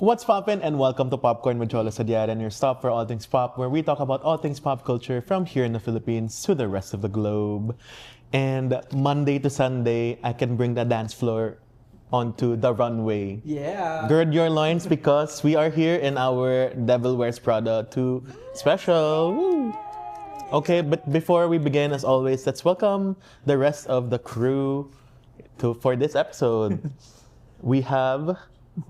What's poppin' and welcome to Popcorn with Cholo and your stop for all things pop, where we talk about all things pop culture from here in the Philippines to the rest of the globe. And Monday to Sunday, I can bring the dance floor onto the runway. Yeah. Gird your loins because we are here in our Devil Wears Prada 2 special. Woo. Okay, but before we begin, as always, let's welcome the rest of the crew for this episode. We have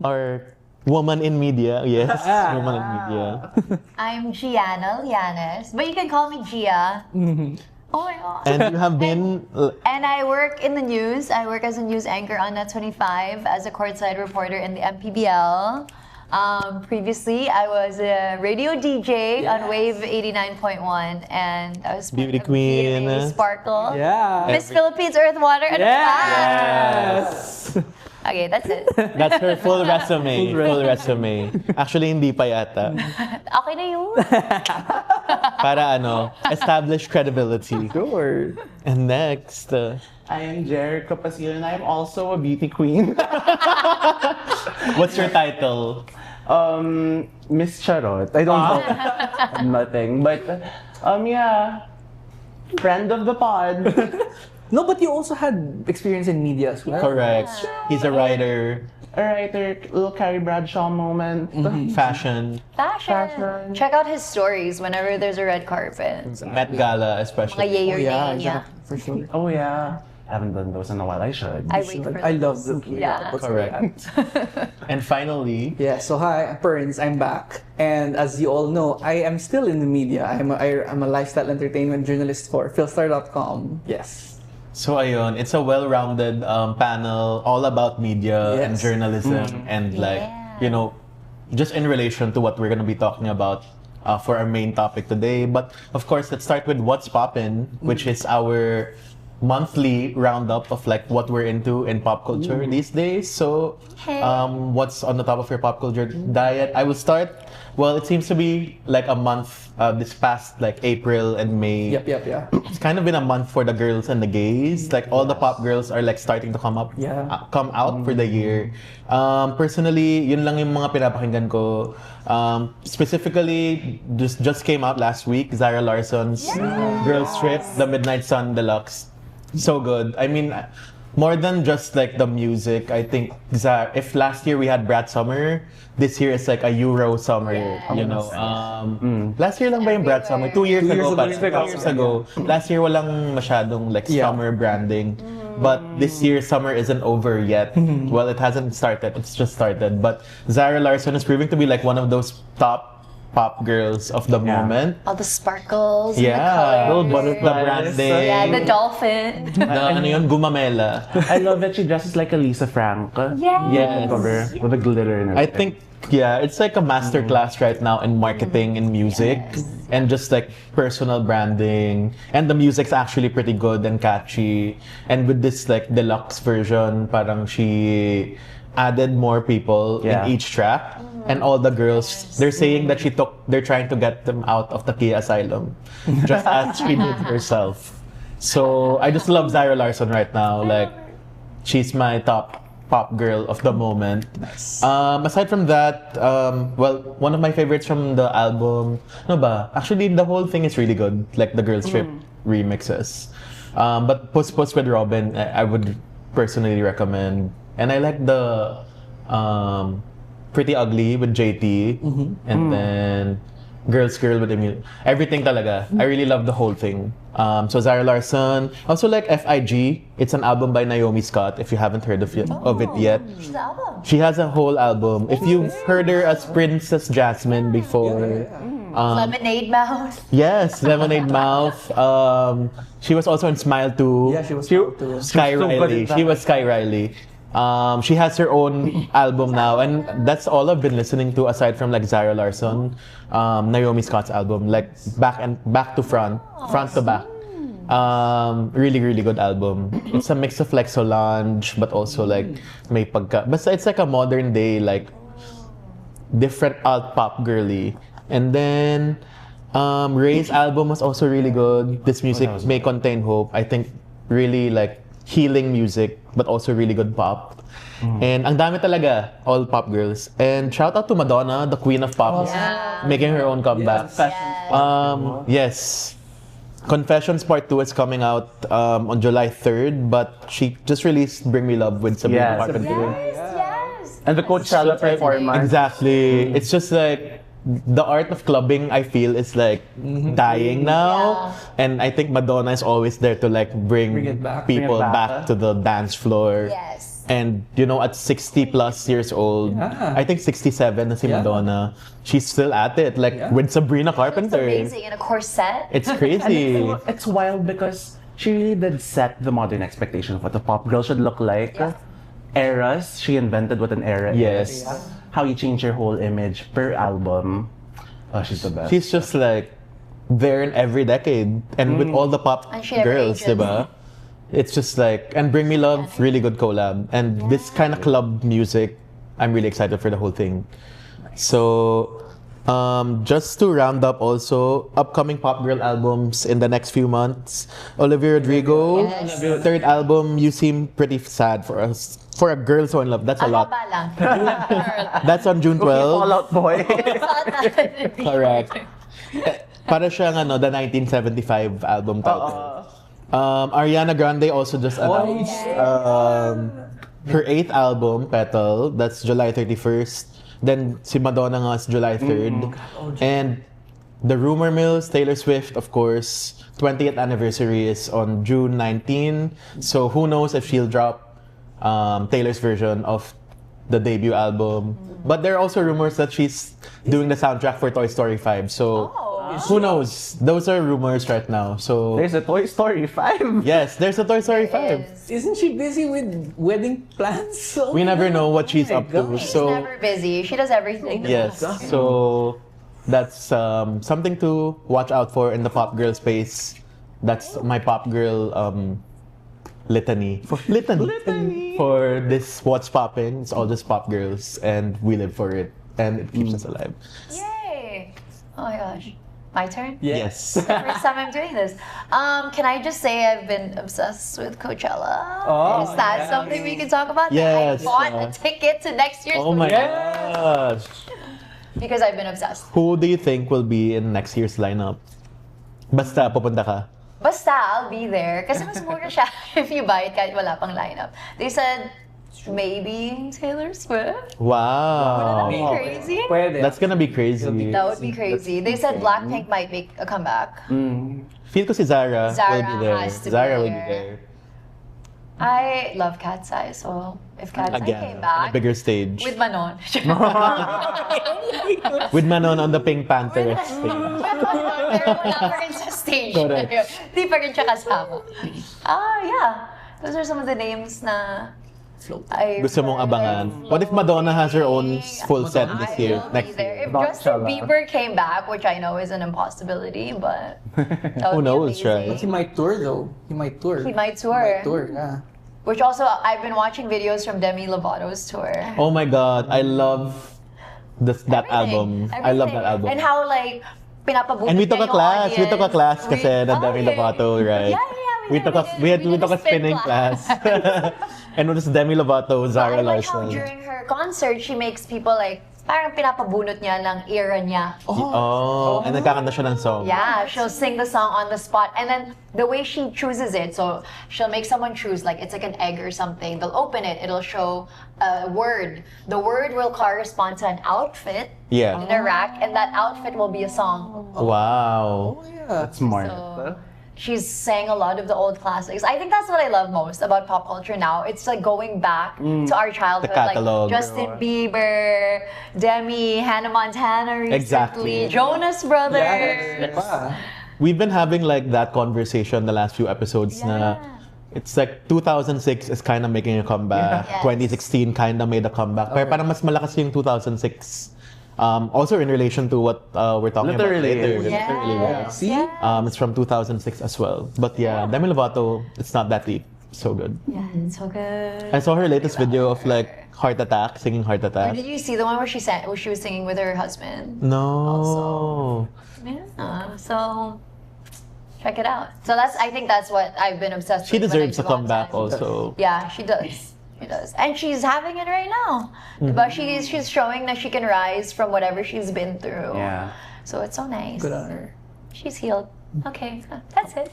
our woman in media, yes, woman in media. I'm Gianna, Llanes, but you can call me Gia. Oh my god. And you have been... And I work in the news. I work as a news anchor on Net 25 as a courtside reporter in the MPBL. Previously, I was a radio DJ on Wave 89.1, and I was Beauty Queen. BINI, Sparkle. Yeah. Miss Philippines Earth, Water, and Yes. Okay, that's it. That's her full resume. Full resume. Actually, hindi pa yata. Okay na yun. Para establish credibility. Sure. And next... I am Jer Capacillo and I am also a beauty queen. what's your title? Miss Charot. I don't know. Nothing. But, yeah. Friend of the pod. No, but you also had experience in media as well. Correct. He's a writer. A writer, little Carrie Bradshaw moment. Fashion. Fashion. Check out his stories whenever there's a red carpet. Met Gala, Mga especially. yay or Yeah, nay, yeah, for sure. Oh yeah. Haven't done those in a while. I should. I wait for I those. love the Yeah. Correct. And finally... Yeah, so hi, I'm Purns, I'm back. And as you all know, I am still in the media. I'm a lifestyle entertainment journalist for philstar.com. Yes. So ayun, it's a well-rounded panel all about media and Yes. journalism and Yeah. just in relation to what we're gonna be talking about for our main topic today. But of course, let's start with What's Poppin', which is our monthly roundup of what we're into in pop culture these days. So, Hey. what's on the top of your pop culture diet? I will start. Well, it seems to be a month this past April and May. Yep. It's kind of been a month for the girls and the gays. All the pop girls are starting to come up, come out for the year. Personally, yun lang yung mga pinapakinggan ko. Specifically, just came out last week, Zara Larsson's Girls Trip, the Midnight Sun Deluxe. So good. I mean, more than just the music, I think if last year we had Brat Summer, this year is a Euro Summer, you know. Last year lang ba yung Brat Summer? 2 years ago. 2 years ago. Last year walang masyadong summer branding. But this year, summer isn't over yet. Well, it hasn't started. It's just started. But Zara Larsson is proving to be one of those top pop girls of the moment. All the sparkles, Yeah, the colors. the branding. Yeah, the dolphin. Gumamela. I love that she dresses like a Lisa Frank. Yes. Cover with the glitter in her. I think, it's a masterclass right now in marketing and music and just personal branding. And the music's actually pretty good and catchy. And with this deluxe version, parang she added more people in each track. And all the girls, they're saying that they're trying to get them out of the Kia asylum, just as she did herself. So I just love Zara Larsson right now. She's my top pop girl of the moment. Nice. Aside from that, one of my favorites from the album, actually the whole thing is really good, the Girls Trip remixes. But Puss Puss with Robin, I would personally recommend. And I like the Pretty Ugly with JT, and then Girls Girl with Emil. Everything talaga. I really love the whole thing. So Zara Larsson. Also FIG. It's an album by Naomi Scott, if you haven't heard of it yet. She's the album. She has a whole album. If you've heard her as Princess Jasmine before. Lemonade Mouth. Yes, Lemonade Mouth. She was also in Smile 2. Yeah, she was Smile 2. Sky Riley. She was Sky Riley. She has her own album now, and that's all I've been listening to aside from Zara Larsson, Naomi Scott's album, back to front to back. Really, really good album. It's a mix of Solange, but also may pagka. But it's a modern day different alt pop girly. And then Ray's album was also really good. This music may contain hope. I think really healing music, but also really good pop. And ang dami talaga, all pop girls. And shout out to Madonna, the queen of pop, making her own comeback. Yes. Confessions Part 2 is coming out on July 3rd, but she just released Bring Me Love with Sabrina Carpenter. Yes. And the Coachella performance. Exactly. It's just like the art of clubbing, I feel, is like dying now. And I think Madonna is always there to like bring it back. people Bring it back. back to the dance floor. Yes. And you know, at 60 plus years old, I think 67 na si Madonna, she's still at it, like with Sabrina It's Carpenter. amazing in a corset. It's crazy. It's wild because she really did set the modern expectation of what a pop girl should look like. Eras, she invented what an era Yes. is. How you change your whole image per album. Oh, she's the best. She's just like there in every decade, and with all the pop And she never girls, ages. diba? It's just like, and Bring Me Love, really good collab. And this kind of club music, I'm really excited for the whole thing. So, just to round up also, upcoming pop girl albums in the next few months. Olivia Rodrigo, third album, You Seem Pretty Sad for us. For a girl so in love, that's a lot. Haba lang. That's on June 12. Fallout Boy. Correct. Para siyang ano, the 1975 album title. Ariana Grande also just announced her 8th album, Petal. That's July 31st. Then si Madonna nga is July 3rd. And the rumor mills, Taylor Swift, of course, 20th anniversary is on June 19. So who knows if she'll drop Taylor's version of the debut album. But there are also rumors that she's doing the soundtrack for Toy Story 5. So who knows? Those are rumors right now. So There's a Toy Story 5. yes, there's a Toy Story 5. Isn't she busy with wedding plans? So We never know what she's up to. gosh. She's So never busy. She does everything. yes, so that's something to watch out for in the pop girl space. That's my pop girl litany. For this what's popping. It's all just pop girls, and we live for it, and it keeps us alive. Yay! Oh my gosh. My turn? Yes. First time I'm doing this. Can I just say I've been obsessed with Coachella? Oh, Is that something we can talk about? Yes. I bought a ticket to next year's Oh my Coachella gosh. because I've been obsessed. Who do you think will be in next year's lineup? Basta pupunta ka. Basta, I'll be there. Kasi mas mura siya if you buy it kahit wala pang lineup. They said, maybe Taylor Swift? Wow. Wouldn't that be crazy? Pwede. That's gonna be crazy. That would be crazy. They said Blackpink might make a comeback. Feel ko si Zara, Zara will be there. has to be Zara will be there. there. I love KATSEYE, so if KATSEYE Again, came on a back bigger stage. with Manon. With Manon on the Pink Panther stage. Pero wala pa rin sa stage. Correct. Di pa rin siya kasama. Yeah. Those are some of the names na I Gusto mong abangan. What if Madonna has her own full set this year, will be next there. year? If Justin Bieber came back, which I know is an impossibility, but that Who would be knows, amazing. right? He might tour though. He might tour. He might tour. Yeah. Which also, I've been watching videos from Demi Lovato's tour. Oh my god, I love that album. I love that album. And how like pinapabunot And we took niya a yung class. We audience. took a class kasi na Demi Lovato, right? We took a spinning class. And it was Demi Lovato, Zara I like how Larsson. during her concert, she makes people like, parang pinapabunot niya ng era niya. Oh, and nagkakanta siya ng song. Yeah, she'll sing the song on the spot. And then the way she chooses it, so she'll make someone choose, like it's like an egg or something. They'll open it, it'll show a word. The word will correspond to an outfit Yeah. in a rack, and that outfit will be a song. Wow. That's smart. So, she's sang a lot of the old classics. I think that's what I love most about pop culture now. It's like going back to our childhood, catalog. like Justin Bieber, Demi, Hannah Montana recently, Exactly. Jonas Brothers. Yeah. We've been having like that conversation the last few episodes na it's like 2006 is kind of making a comeback. Yes. 2016 kind of made a comeback. Pero parang mas malakas yung 2006. Also in relation to what we're talking Literally. about later. Yes. Literally, yeah. See? It's from 2006 as well. But yeah, Demi Lovato, it's not that deep. So good. Yeah, it's so good. I saw her latest video of like Heart Attack, singing Heart Or Attack. did you see the one where she was singing with her husband? No. Yeah. So Check it out. So I think that's what I've been obsessed She with. when I deserves to do come on back time. also. Yeah, she does. She does. And she's having it right now. But she's showing that she can rise from whatever she's been through. Yeah. So it's so nice. Good on her. She's healed. Okay, that's it.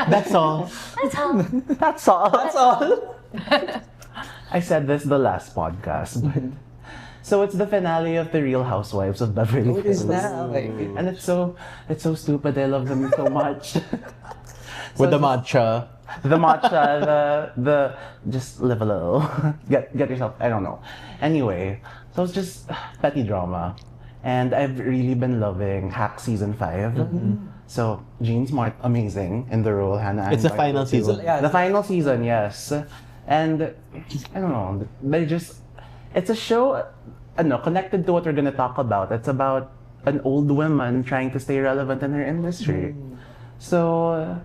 That's all. That's all. That's all. That's all. I said this the last podcast, but so it's the finale of the Real Housewives of Beverly What is Hills. that? Like, And it's so stupid. I love them so much. With the matcha. The matcha, the just live a little, get yourself. I don't know. Anyway, so it's just petty drama, and I've really been loving Hack season 5. So Jean Smart, amazing in the role. Hannah, It's the I'm final back to you. season. Yeah. The final season, yes. And I don't know. It's a show, connected to what we're gonna talk about. It's about an old woman trying to stay relevant in her industry. So.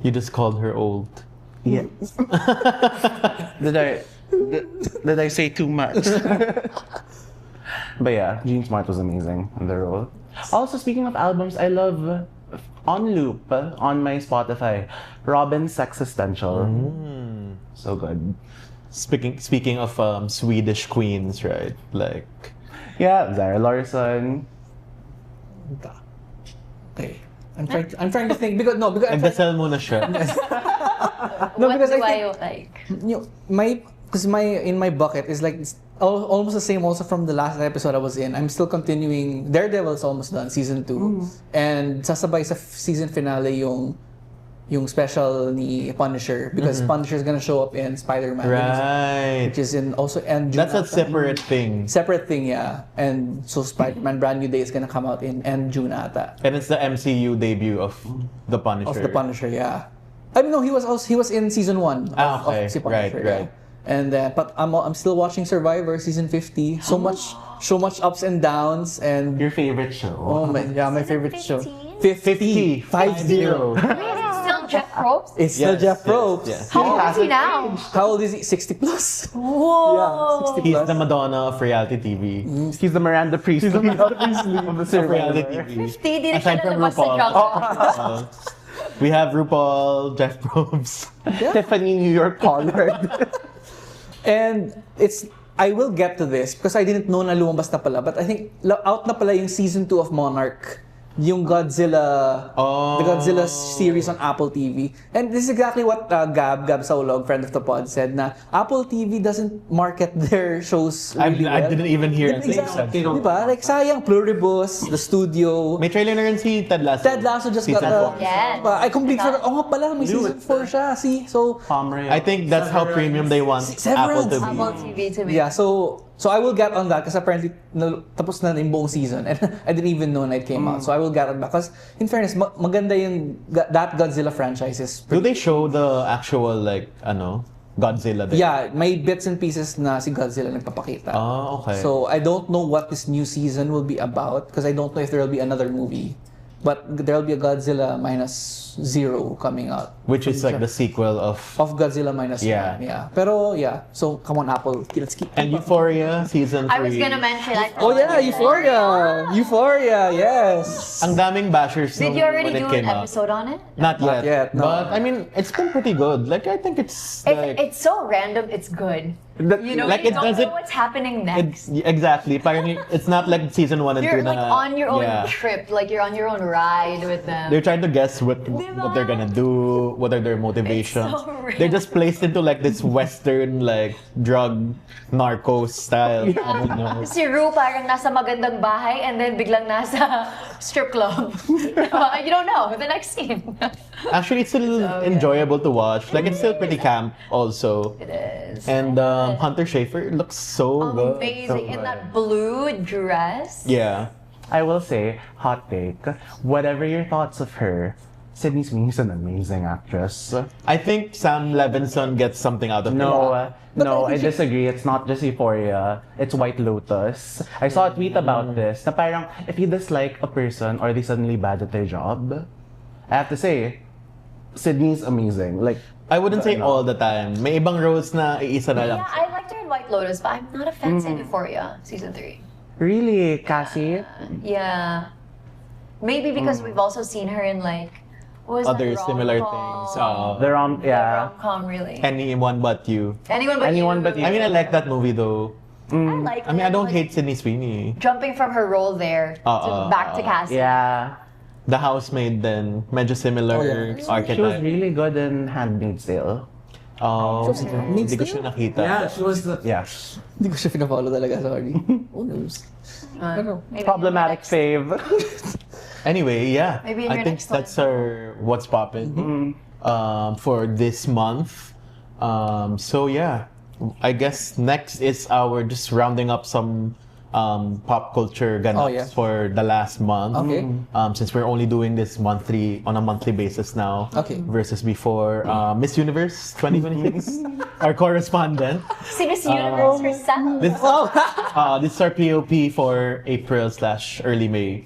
You just called her old. Yes. Did I say too much? But yeah, Jean Smart was amazing in the role. Also, speaking of albums, I love on loop on my Spotify, Robin's Existential. So good. Speaking of Swedish queens, right? Like, Yeah, Zara Larsson. Okay. I'm trying to think because nagdasal muna siya. no, What because do I I think like? in my bucket is like it's almost the same also from the last episode I was in. I'm still continuing. Daredevil is almost done, season 2, and sasabay sa season finale yung special ni Punisher because Punisher is gonna show up in Spider-Man, Right. which is in also and June That's a ata. separate thing. Separate thing, yeah. And so Spider-Man Brand New Day is gonna come out in end June ata. And it's the MCU debut of The Punisher. Of the Punisher, yeah. I mean, no, he was in season 1 of okay. si Punisher, Right, yeah. right. And but I'm still watching Survivor season 50. So much ups and downs and Your favorite show? oh my Season favorite show. 15? 50. 50. Still Jeff Probst? It's still Jeff Probst. Yes. How old is he now? How old is he? 60 plus. Whoa. Yeah, 60 He's plus. the Madonna of reality TV. He's the Miranda Priestley. Of the Of reality Survivor. TV. 50, di rin Aside siya from nalabas sa RuPaul. drug. We have RuPaul, Jeff Probst. Tiffany New York Pollard. And I will get to this because I didn't know na lumabas na pala. But I think out na pala yung season 2 of Monarch. Yung Godzilla, the Godzilla series on Apple TV. And this is exactly what Gab Saulog, friend of the pod, said na Apple TV doesn't market their shows really I well. didn't even hear it. Exactly. Diba? Like, sayang, Pluribus, the studio. May trailer na rin si Ted Lasso. Ted Lasso just Season got 4. Yes. Diba? I completely forgot. Oh nga pala, may season 4 siya. See? So, I think that's how premium they want Apple to be. Apple TV to me. yeah, so I will get on that because apparently tapos na yung buong season and I didn't even know na it came out. So I will get on that because in fairness, maganda yung that Godzilla franchise is Do they show the actual Godzilla there? yeah, may bits and pieces na si Godzilla nagpapakita. Oh, okay. So I don't know what this new season will be about because I don't know if there will be another movie. But there will be a Godzilla -0 coming out. Which is like the sequel of Godzilla -1. Yeah. Yeah. Pero yeah, so come on Apple, let's keep and Euphoria season 3. I was gonna mention. Oh yeah, Euphoria, yes. Ang daming bashers Did you already when do it came an out. episode on it? Not yet. yet, no. But I mean, it's been pretty good. Like I think it's like It's so random, it's good. You know, like, you it don't doesn't- know what's happening next. exactly. Parang it's not like season 1 and 2 You're like na, on your own yeah. trip, like you're on your own ride with them. They're trying to guess what Diba? they're gonna do, what are their motivations. so random. They're just placed into like this Western like drug narco style. I don't know. Si Ru parang nasa magandang bahay and then biglang nasa strip club. You don't know the next scene. Actually, it's still So, yeah. enjoyable to watch. Like it's still pretty camp also. It is. And Hunter Schafer looks so good. Amazing So in that blue dress. Yeah. I will say, hot take, whatever your thoughts of her, Sydney Sweeney's an amazing actress. I think Sam Levinson gets something out of No, it. no, I disagree. It's not just Euphoria. It's White Lotus. I saw a tweet about this. Na parang, if you dislike a person or they suddenly bad at their job, I have to say, Sydney's amazing. Like, I wouldn't say all the time. May ibang roles na iisa na lang. Yeah, I liked her in White Lotus, but I'm not a fan in Euphoria season 3. really, Cassie? Yeah. Maybe because we've also seen her in like What was other that similar rom-com? things. They're on, yeah. Rom-com, really. Anyone But You. Anyone but you. I mean, I like that movie though. I like I mean, I don't like, hate Sydney Sweeney. jumping from her role there to back to Cassie. Yeah. The Housemaid then, medyo similar yeah. archetype. She was really good in Handmaid's Tale. Hindi ko siya nakita. she was the... Yeah. Hindi ko siya pinafollow talaga, sorry. Who knows? Pero, Maybe Problematic next- fave. Anyway, yeah. Maybe in I your think next one. that's our what's poppin' for this month. So yeah, I guess next is our just rounding up some pop culture ganaps yeah. for the last month. Okay. Since we're only doing this on a monthly basis now. Okay. Versus before Miss Universe 2026, our correspondent. Si Miss Universe herself. This is our P.O.P for April/early May.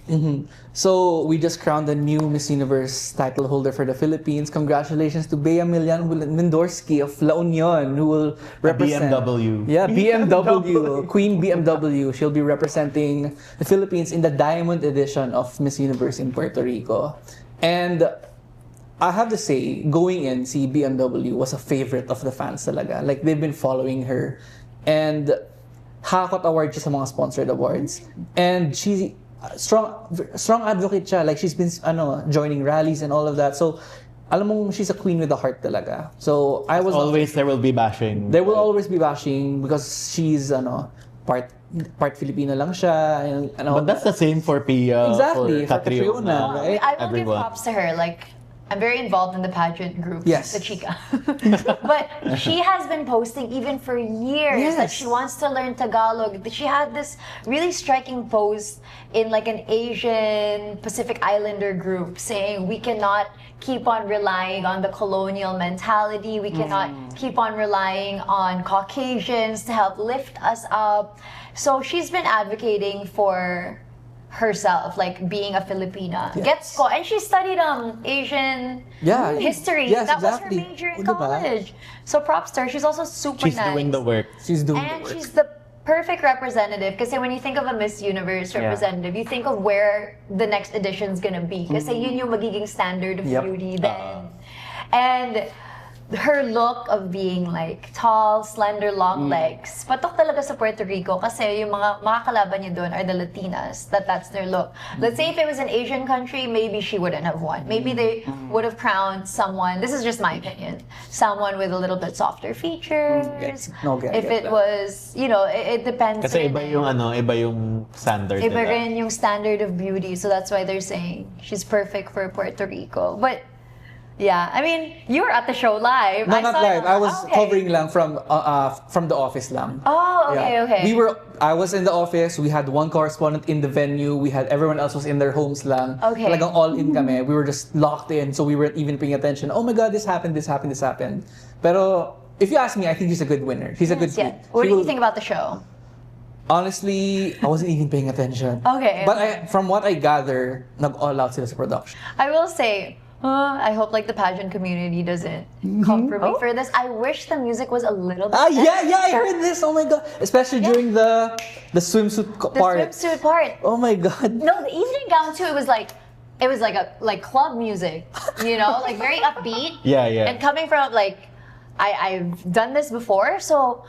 So we just crowned a new Miss Universe title holder for the Philippines. Congratulations to Bea Milian Mendorsky of La Union, who will represent BMW. Yeah, BMW, Queen BMW. She'll be representing the Philippines in the Diamond Edition of Miss Universe in Puerto Rico. And I have to say, going in, si BMW was a favorite of the fans talaga. Like, they've been following her. And hakot award siya sa mga sponsored awards. And she strong advocate siya. Like, she's been joining rallies and all of that. So, alam mo, she's a queen with a heart talaga. So, I was Always there will be bashing. There will always be bashing because she's part Filipino lang siya and all But that's the same for Pia, Exactly, for for Catriona, right? I will Everyone. give props to her. Like, I'm very involved in the pageant group, Yes. the Chica. But she has been posting even for years that Yes. she wants to learn Tagalog. She had this really striking post in like an Asian Pacific Islander group saying we cannot keep on relying on the colonial mentality. We cannot keep on relying on Caucasians to help lift us up. So she's been advocating for herself, like being a Filipina. Gets ko. And she studied Asian history. Yes, that exactly. was her major in Diba? college. So props to her. She's also super She's nice. doing the work. She's doing And the work. she's the perfect representative. Kasi when you think of a Miss Universe representative, you think of where the next edition's gonna be. Kasi yun yung magiging standard of Yep. beauty then. And her look of being like tall, slender, long legs, patok talaga sa Puerto Rico kasi yung mga kalaban niya doon are the Latinas, that's their look. Let's say if it was an Asian country, maybe she wouldn't have won. Maybe they would have crowned someone, this is just my opinion, someone with a little bit softer features. If it was, it depends. Kasi rin iba yung standard Iba nila. rin yung standard of beauty, so that's why they're saying she's perfect for Puerto Rico. But yeah, I mean, you were at the show live. No, not saw live. it. I was Okay. covering lang from the office lang. Oh, okay, okay. I was in the office. We had one correspondent in the venue. We had everyone else was in their homes lang. Okay. Talagang all in kami. We were just locked in, so we weren't even paying attention. Oh my God, this happened. Pero if you ask me, I think she's a good winner. She's a good Yeah. queen. What She do you will- think about the show? Honestly, I wasn't even paying attention. Okay. But from what I gather, nag-all out sila sa production. I will say, I hope like the pageant community doesn't come for me for this. I wish the music was a little bit Yeah, I heard this. Oh my God. Especially during the swimsuit the part. swimsuit part. Oh my God. No, the evening gown too. It was like a club music, like very upbeat. Yeah. And coming from like, I've done this before, so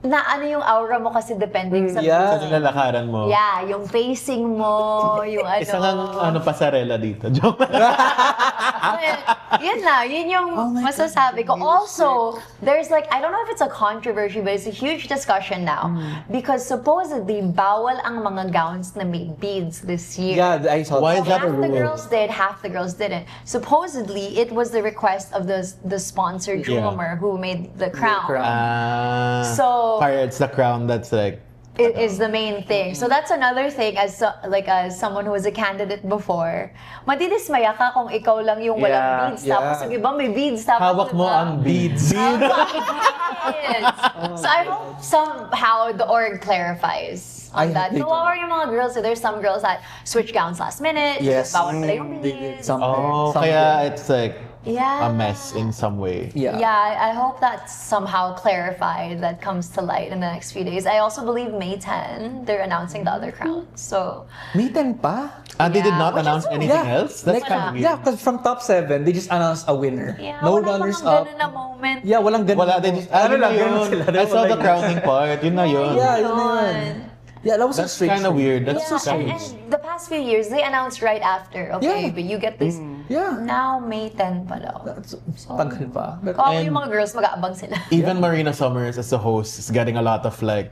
na ano yung aura mo kasi depending sa Yeah. Sa nilalakaran mo. Yeah, yung pacing mo, yung ano. Isa nga pasarela dito. Joke. Yun yung masasabi ko. Also, there's like, I don't know if it's a controversy, but it's a huge discussion now. Because supposedly, bawal ang mga gowns na may beads this year. Yeah, I saw Why that. is that a Half the rule? girls did, half the girls didn't. Supposedly, it was the request of the sponsor, Jeweler, who made the crown. So- Para it's the crown that's like, It is the main thing. So that's another thing as someone who was a candidate before. Madidismaya ka kung ikaw lang yung walang beads tapos yung iba may beads tapos hawak mo ang beads. So I hope somehow the org clarifies on that. So what are yung mga girls? So there's some girls that switch gowns last minute. Yes. Bawal pala yung They did beads. something. Oh, kaya it's like, Yeah. a mess in some way. Yeah. Yeah, I hope that's somehow clarified, that comes to light in the next few days. I also believe May 10, they're announcing the other crowns. So, May 10 pa? They did Yeah, not which is announce so anything Yeah. else? That's Like, kind of weird. yeah, because from top 7, they just announced a winner. yeah, No walang runners mga up. ganun na moment. Yeah, walang ganun. Wala, they just, Ano yun lang, na ganun yun. sila. I saw the Wala crowning part, yun na yun. Yeah, yun na yun. Yeah, that was That's so strange. kind of weird. That's Yeah, so and strange. the past few years, they announced right after, okay, Yeah. but you get this. Yeah. Now, May 10 pa daw. Tagal pa. But, Kung ako And- yung mga girls, mag-aabang sila. Even Marina Summers as the host is getting a lot of like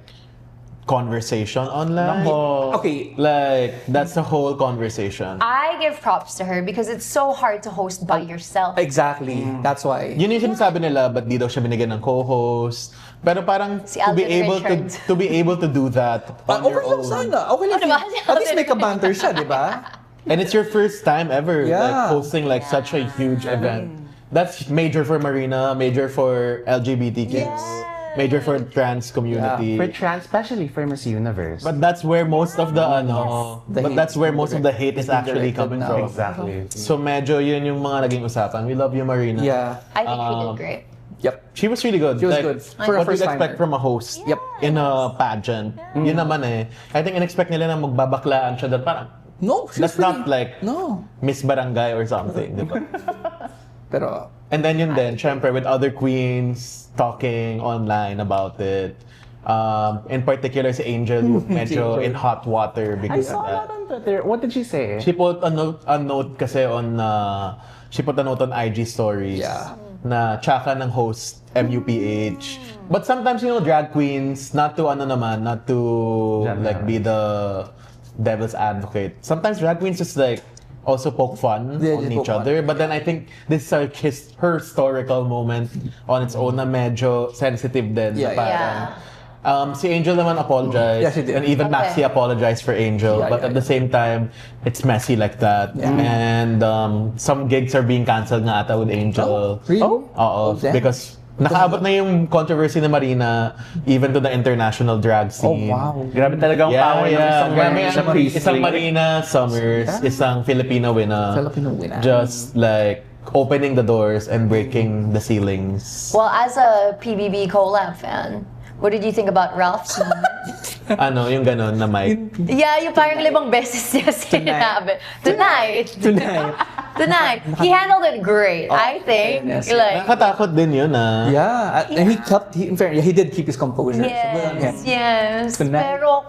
conversation online. Nako. okay. Like, that's the whole conversation. I give props to her because it's so hard to host by yourself. Exactly. That's why. Yun yung sinasabi nila, but di daw siya binigyan ng co-host. Pero parang Si to be Alvin able Richards. to be able to do that on your Okay lang own. sana. Okay lang. Oh, diba? At least may kabanter siya, di ba? And it's your first time ever like Yeah. hosting like such a huge event. That's major for Marina, major for LGBT kids, major for trans community. For trans, especially for Miss Universe. But that's where most of the The but hate that's where most of the hate is being actually directed coming now. from. Exactly. So medyo yun yung mga naging usapan. We love you, Marina. Yeah. I think she did great. Yep. She was really good. She was Like, good. For a what first you'd expect timer. from a host Yep. in a pageant. Yun naman eh. I think in-expect nila na magbabaklaan siya doon. Parang, No, she's that's not pretty- like No. Miss Barangay or something, di ba? Pero, And then yun din, syempre with other queens talking online about it. In particular si Angel, medyo in hot water I because saw of that that. on Twitter. What did she say? She put a note kasi on she put a note on IG stories Yeah. na tsaka ng host MUPH. But sometimes drag queens not to not to Gianna. like be the devil's advocate. Sometimes drag queens just like also poke fun Yeah, on just each poke fun. other. But then I think this is like her historical moment on its own na medyo sensitive din. Yeah, na parang, si Angel naman apologized. Yeah, she did. And even Okay. Maxi apologized for Angel. Yeah, but yeah, at the same time, it's messy like that. Yeah. And some gigs are being cancelled nga ata with Angel. really? Oo, damn. because nakaabot na yung controversy ni Marina even to the international drag Oh, scene. wow. Grabe talagang power ng isang Grabe Marina yan. Priestley. Isang Marina Summers, isang Filipino winner. Filipino winner. Just like opening the doors and breaking the ceilings. Well, as a PBB collab fan, what did you think about Ralph's moment? Yung ganon na mic. Yeah, yung parang 5 beses niya sinabi. Tonight. Tonight. He handled it great, I think. fairness. Like, Nakatakot din yun Yeah, and in fairness, he did keep his composure. yes, So, yes. Tonight. Pero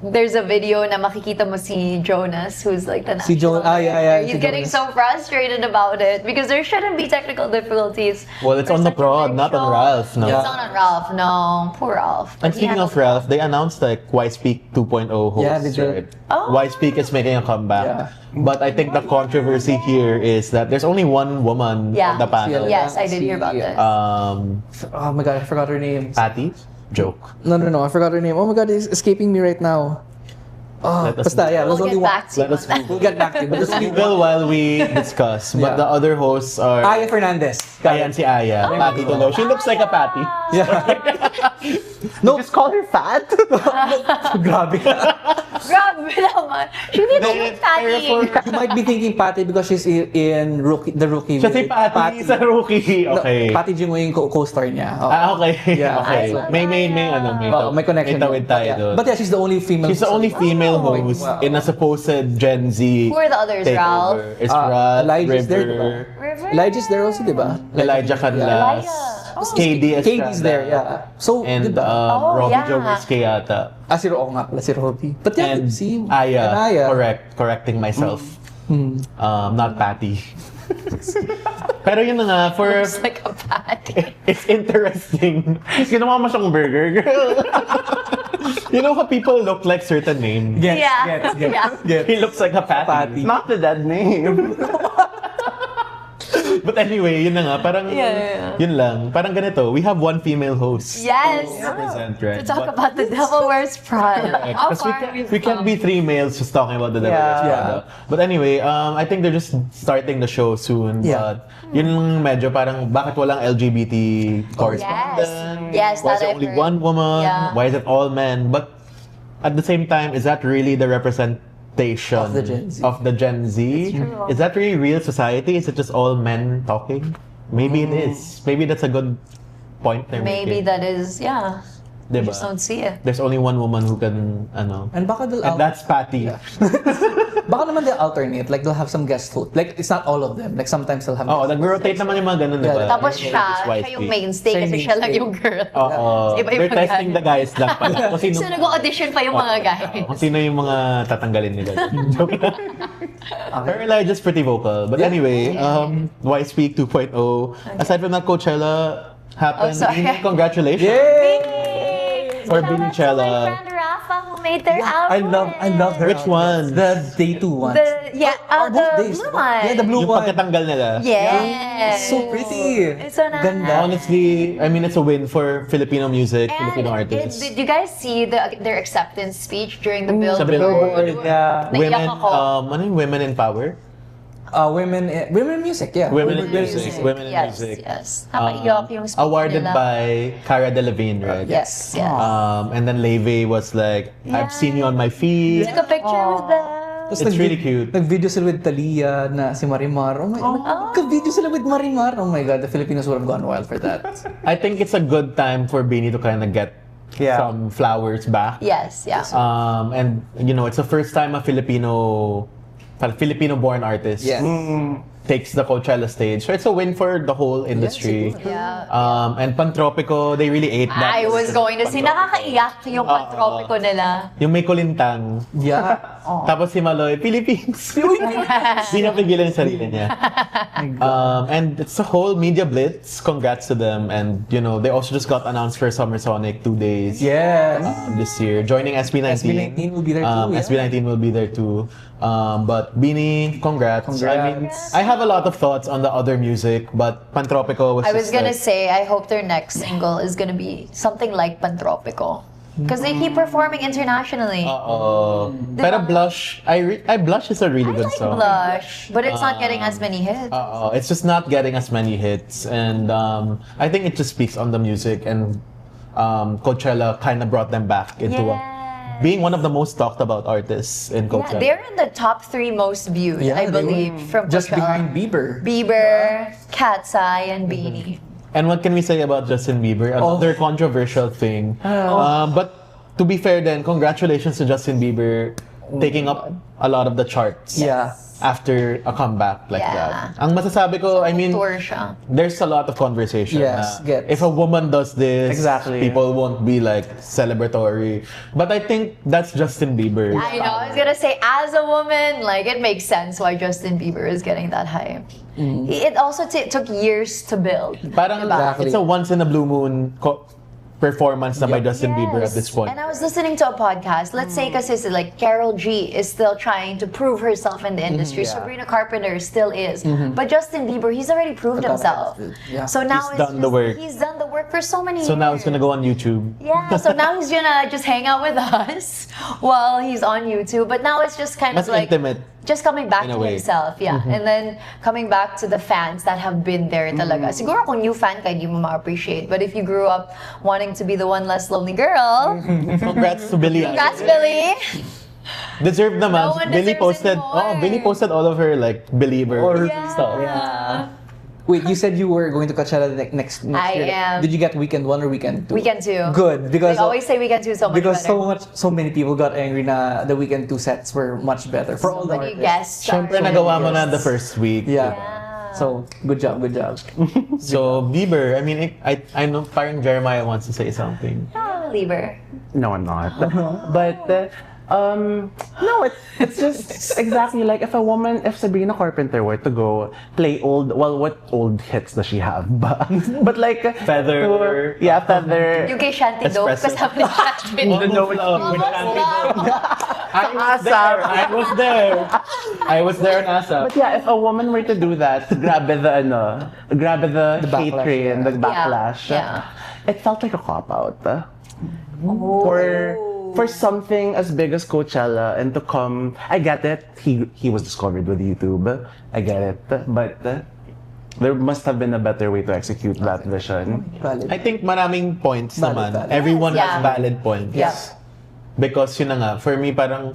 there's a video na makikita mo si Jonas, who's like the Si Jo- national yeah, director. si He's getting Jonas. so frustrated about it because there shouldn't be technical difficulties. Well, it's for on the such a prod, big not on show. Ralph, no? It's not on Ralph, no. Poor Ralph. But And he speaking of handled Ralph, they announced like Why Speak 2.0 host. Yeah, they did. Right? Oh. Why Speak is making a comeback. Yeah. But I think the controversy here is that there's only one woman Yeah. on the panel. Yes, I did hear about this. Oh my god, I forgot her name. Patty? Joke. No, I forgot her name. Oh my god, it's escaping me right now. Oh, Let us- basta, yeah, there's We'll only get one. back to you Let us on that. We'll get back to you. But there's only one. Google while we discuss. But Yeah. the other hosts are Aya Fernandez. Ayan si Aya. Patty Tulo. She looks like a Patty. No, Just call her fat? grabe ka. Grabe naman. She did look fatty. You might be thinking Patty because she's in the rookie. Siya si Patty sa rookie. Okay. No, Patty Jingo yung co-star niya. Oh. Okay. Yeah. Okay. I love May Oh, may connection. May tawid tayo yeah. doon. But yeah, she's the only female. She's the only female Oh, host wow. in a supposed Gen Z Who are the others, Ralph? takeover. It's Ralph, Elijah's there, River, River? Elijah's there also, di ba? Elijah Canlas, Elijah. KD Estrada, Katie's there, yeah. So, and di ba? Robbie yeah. Joe Risque yata. Si Rocky nga pala, si Robbie. But yeah, And see, Aya, and Aya. correcting myself. Not Patty. Pero yun na nga, It's like a fatty. it's interesting. Ginawa mo siyang burger, girl. You know how people look like certain names? Gets, Yeah. gets. Yeah. He looks like a Patty. Patty. Not the dead name. But anyway, yun na nga, parang yun lang. Parang ganito, we have one female host. Yes. To represent, right? To talk But- about the Devil Wears Prada. How Because far we've we can't come. be 3 males just talking about the Devil Wears Yeah. Prada. But anyway, I think they're just starting the show soon. Yeah. But yun medyo parang bakit walang LGBT correspondent? Yes, Why is that there I've only heard. one woman? Yeah. Why is it all men? But at the same time, is that really the representation Of the Gen Z. of the Gen Z. true. Is that really real society? Is it just all men talking? Maybe it is. Maybe that's a good point they're Maybe making. that is, yeah. You Diba? just don't see it. There's only one woman who can, ano. And baka they'll And that's Patty. Yeah. Baka naman they'll alternate. Like, they'll have some guest host. Like, it's not all of them. Like, sometimes they'll have Oo, guest nag-rotate naman yung mga ganun, Yeah, diba? Tapos Just siya yung mainstay Siya yung kasi siya lang mainstay. yung girl. Oo. Iba-iba They're testing guy. the guys lang pala. Kung sino, So, nag-audition pa yung mga guys. kung sino yung mga tatanggalin nila. Joke lang. Her Elijah's pretty vocal. But anyway, Why Speak 2.0. Aside from that, Coachella happened. Oh, sorry. Congratulations. Yay! For Shout out to my Binichella. friend Rafa who made their I outfit. love her. Which one? The day 2 one. The both days, blue diba? one. Yeah, the blue Yung one. pagkatanggal nila. Yes. So pretty. It's so nice. Ganda. Honestly, I mean, it's a win for Filipino music, Filipino artists. Did you guys see their acceptance speech during the Sa Billboard? Billboard. Yeah. Naiyak Women, ako. ano yung Women in Power? Women in music, yeah. Women in music. Women in Yes, music. yes. Nakaiyak yung speech Awarded nila. by Cara Delevingne, right? Yes, yes. And then Leve was like, I've seen you on my feed. Took a picture with them. Tapos It's really cute. Nag-video sila with Talia na si Marimar. Oh my God. Nagka-video sila with Marimar. Oh my God, the Filipinos would have gone wild for that. I think it's a good time for BINI to kind of get some flowers back. Yes, yeah. And you know, it's the first time a Filipino-born artist Yes. takes the Coachella stage. So it's a win for the whole industry. Yeah. And Pantropico, they really ate that. I was going to say, nakakaiyak yung Pantropiko nila. Yung may kulintang. Yeah. Tapos si Maloy, Philippines. Hindi na pigilan yung sarili niya. And it's a whole media blitz. Congrats to them. And, you know, they also just got announced for Summer Sonic 2 days Yes. this year. Joining SB19. SB19 will be there too, yeah. SB19 will be there too. But BINI, congrats. I mean, I have a lot of thoughts on the other music, but Pantropico was I was just gonna like, say, I hope their next single is gonna be something like Pantropico. Because they keep performing internationally. Pero Blush, Blush is a really I good like song. Blush, but it's not getting as many hits. It's just not getting as many hits, and I think it just speaks on the music, and Coachella kind of brought them back into being one of the most talked about artists in Yeah, Coachella. they're in the top 3 most viewed, Yeah, I they believe, were from just Coachella. behind Bieber. Bieber, KATSEYE, and BINI. And what can we say about Justin Bieber? Another controversial thing. But to be fair then, congratulations to Justin Bieber taking up a lot of the charts. Yeah. After a comeback like Yeah. that. Ang masasabi ko, I mean, Tour siya. there's a lot of conversation. Yes, na gets. if a woman does this, Exactly. people won't be like celebratory. But I think that's Justin Bieber. I know, I was gonna say, as a woman, like, it makes sense why Justin Bieber is getting that hype. It also took years to build. Parang Exactly. it's a once in a blue moon performance na by Justin Bieber at this point. And I was listening to a podcast. Let's say kasi like Karol G is still trying to prove herself in the industry. Sabrina Carpenter still is. But Justin Bieber, he's already proved himself. Yeah. So now He's done the work. He's done the work for so many years. So now it's gonna go on YouTube. Yeah, so now he's gonna just hang out with us while he's on YouTube. But now it's just kind Mas of like intimate. just coming back In a to way. himself, yeah. And then coming back to the fans that have been there talaga. Siguro kung new fan ka, hindi mo ma-appreciate. But if you grew up wanting to be the one less lonely girl, Congrats to Billie. congrats, Billy. Deserved naman. No one Billie deserves posted. it more. Billie posted all of her like believer stuff. Yeah. Wait, you said you were going to Coachella next I year. am. Did you get weekend 1 or weekend 2? Weekend 2. Good, because They always say weekend 2 is so much because better. so many people got angry na the weekend 2 sets were much better for all the Many artists. guests. Siyempre are- nagawa mo na the first week. Yeah. Yeah. So good job, good job. So Bieber, I mean, I know parang Jeremiah wants to say something. Believer. No, I'm not. But no, it's just exactly like if Sabrina Carpenter were to go play what old hits does she have? But like Feather. Feather. UK Shanty Dope. Espresso. Kasama ni Shanty Dope. No, with I was there. I was there on ASAP. But yeah, if a woman were to do that, grab the hate backlash, train, the backlash, Yeah. it felt like a cop out. For something as big as Coachella and to come, I get it. He was discovered with YouTube. I get it, but there must have been a better way to execute that vision. Valid. I think maraming points Valid, naman. valid. Everyone Yeah. has valid points. Yeah. Because yun na nga, for me parang,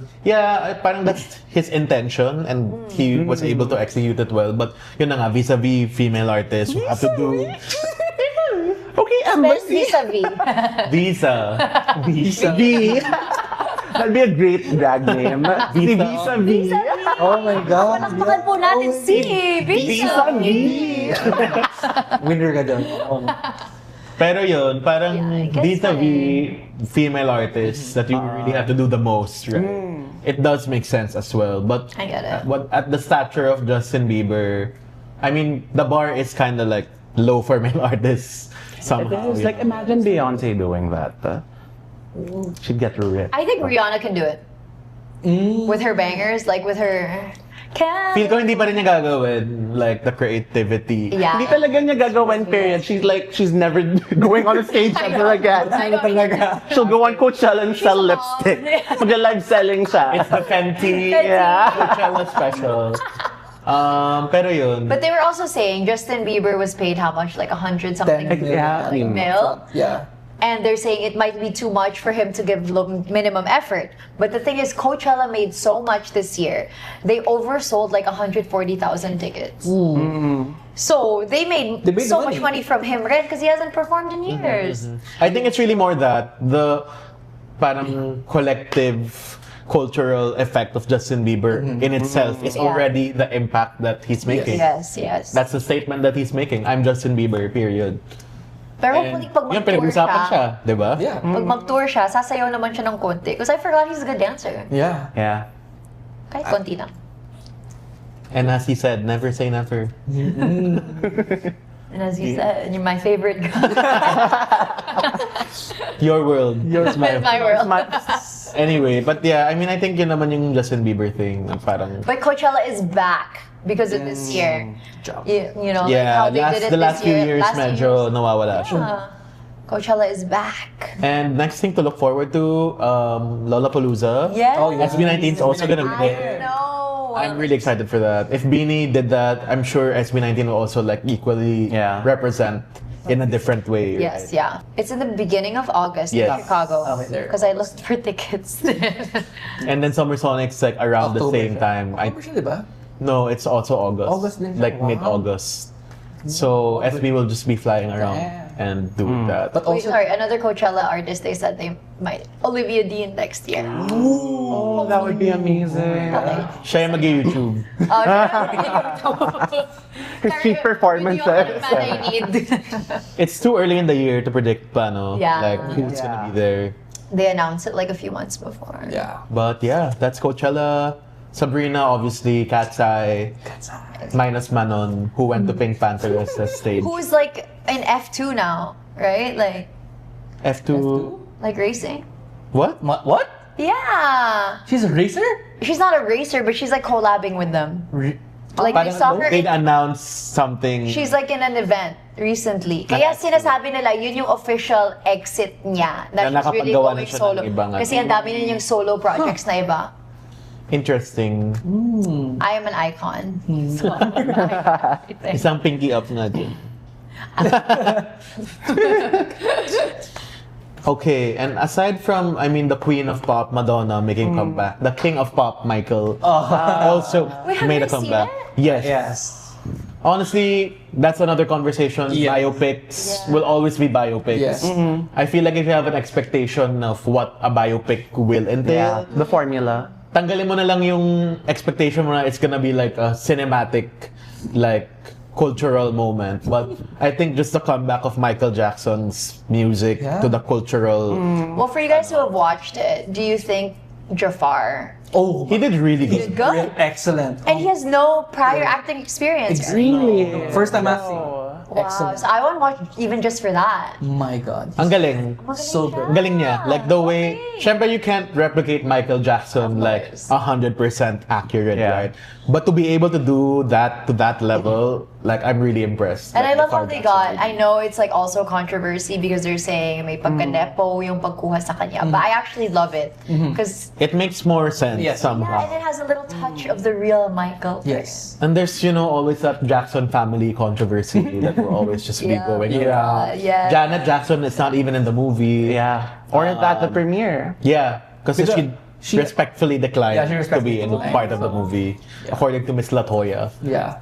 parang that's his intention and he was able to execute it well. But yun na nga, vis-a-vis female artists, you have to do... Okay, Best embassy. vis-a-vis. Visa. That'd be a great drag name. Vis-a-vis. Oh my God. Palakpakan po natin si vis-a-vis. Winner ka doon. Oh. Pero yun, parang Yeah, I guess vis-a-vis female artists that you really have to do the most, right? It does make sense as well. But I get it. at the stature of Justin Bieber, I mean, the bar is kind of like low for male artists somehow. It's like, imagine Beyonce doing that. She'd get ripped. I think Rihanna can do it. With her bangers, like with her... Feel ko hindi pa rin niya gagawin, like, the creativity. Yeah. Hindi talaga niya gagawin, period. She's never going on a stage ever again. She'll go on Coachella and sell lipstick. Mag-live selling siya. It's the Fenty Yeah. Coachella special. Pero yun. But they were also saying Justin Bieber was paid how much? Like 100 something Yeah. mil? Yeah. And they're saying it might be too much for him to give minimum effort. But the thing is, Coachella made so much this year. They oversold like 140,000 tickets. So they made so much money from him, right? Because he hasn't performed in years. I think it's really more that the parang collective cultural effect of Justin Bieber in itself is already the impact that he's making. Yes. That's the statement that he's making. I'm Justin Bieber, period. Pero And hopefully pag yun, mag-tour pinag-usapan siya, di ba? Yeah. pag mag-tour siya, sasayaw naman siya ng konti. Because I forgot he's a good dancer. Yeah. Yeah. Kahit konti lang. And as he said, never say never. And as you said, you're my favorite girl. Your world. It's my world. Anyway, but yeah, I mean, I think yun naman yung Justin Bieber thing. Parang, But Coachella is back because of this year. You know, like yeah, how they did it the last this few year. years Last few medyo years. nawawala siya. Coachella is back. And next thing to look forward to, Lollapalooza. Yes. Oh, yeah. SB19 is also gonna be I there. know. I'm really excited for that. If BINI did that, I'm sure SB19 will also like equally represent in a different way. Yes, right? yeah. It's in the beginning of August Yes. in Chicago. Okay, there. Because I looked for tickets. And then Summer Sonic's like around the same time. October siya, di ba? No, it's also August. August din siya? Like Wow. mid-August. So SB will just be flying around and doing that. But Wait, also, sorry, another Coachella artist, they said they might. Olivia Dean next year. Oh, that would be amazing. Siya yung mag-YouTube. Her street performances. I need. It's too early in the year to predict paano. Yeah. Like who's gonna be there. They announced it like a few months before. yeah. But yeah, that's Coachella. Sabrina, obviously, KATSEYE, minus Manon, who went to Pink Panther as a stage. Who's like in F2 now, right? Like F2. like racing. What? What? Yeah. She's a racer? She's not a racer, but she's like collabing with them. Like they saw her They in, announced something. she's like in an event recently. Kaya sinasabi nila, yun yung official exit niya. That Na she's really nakapagawa na going siya ng solo. ibang Kasi ang dami na niyang solo projects na iba. Interesting. I am an icon. So, Isang pinky up nga din. Okay, and aside from, I mean, the queen of pop, Madonna, making comeback, the king of pop, Michael, also Wait, have made you a seen comeback. it? Yes. Yes. Honestly, that's another conversation. Yes. Biopics will always be biopics. Yes. I feel like if you have an expectation of what a biopic will entail, The formula. tanggalin mo na lang yung expectation mo na it's gonna be like a cinematic, like, cultural moment. But I think just the comeback of Michael Jackson's music Yeah. to the cultural... well, for you guys who have watched it, do you think Jafar? Oh, He did really good. Good. excellent. And he has no prior acting experience. right? Really? First time acting. Wow. Excellent. So I want to watch even just for that. My God. Ang galing. So good. Ang galing niya. Like the way, syempre you can't replicate Michael Jackson like 100% accurate, Yeah. right? But to be able to do that to that level, like I'm really impressed. And I Like, love how Michael they Jackson. got, I know it's like also controversy because they're saying may pagka-nepo yung pagkuha sa kanya. But I actually love it. Because It makes more sense Yes. somehow. and it has a little touch of the real Michael. Yes. And there's, always that Jackson family controversy that will always just be Yeah. going Yeah. around. Yeah. Janet Jackson is not even in the movie. Yeah. Or at the premiere. Yeah. Kasi she respectfully declined Yeah, she to be respectfully in declined. part of the movie, according to Miss Latoya. Yeah.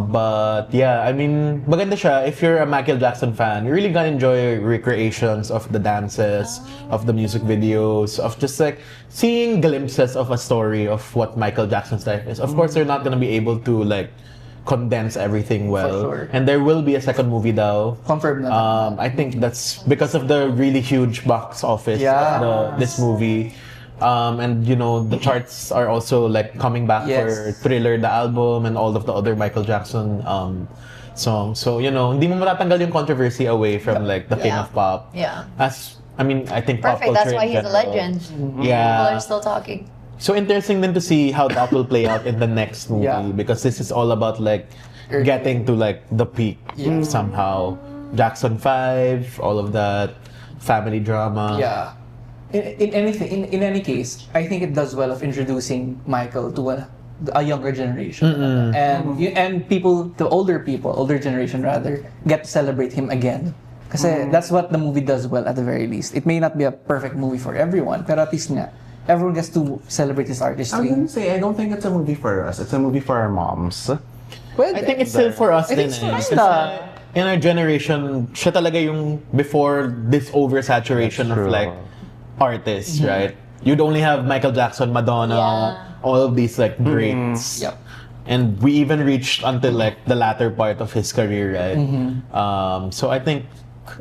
But yeah, I mean, maganda siya. If you're a Michael Jackson fan, you're really gonna enjoy recreations of the dances, of the music videos, of just like seeing glimpses of a story of what Michael Jackson's life is. Of course, they're not gonna be able to like condense everything well. sure. And there will be a second movie daw. Confirmed na. I think that's because of the really huge box office Yeah. of this movie. And you know, the charts are also like coming back Yes. for Thriller, the album, and all of the other Michael Jackson songs. So, you know, hindi mo matatanggal yung controversy away from like the King Yeah. of Pop. Yeah. As, I mean, I think pop Perfect. culture That's why in he's a general. legend. People Yeah. are still talking. So interesting then to see how that will play out in the next movie, Yeah. because this is all about like getting to like the peak somehow. Jackson 5, all of that, family drama. Yeah. In any case, I think it does well of introducing Michael to a younger generation, and people, the older generation rather, get to celebrate him again. Kasi that's what the movie does well at the very least. It may not be a perfect movie for everyone, pero at least nga, everyone gets to celebrate his I'm artistry. gonna say, I don't think it's a movie for us. It's a movie for our moms. I think it's still for us I din think eh. it's Kasi fine. in our generation, siya talaga yung before this oversaturation That's of true. like artists, right? You'd only have Michael Jackson, Madonna, Yeah. all of these like greats. Yep. And we even reached until like the latter part of his career, right? So I think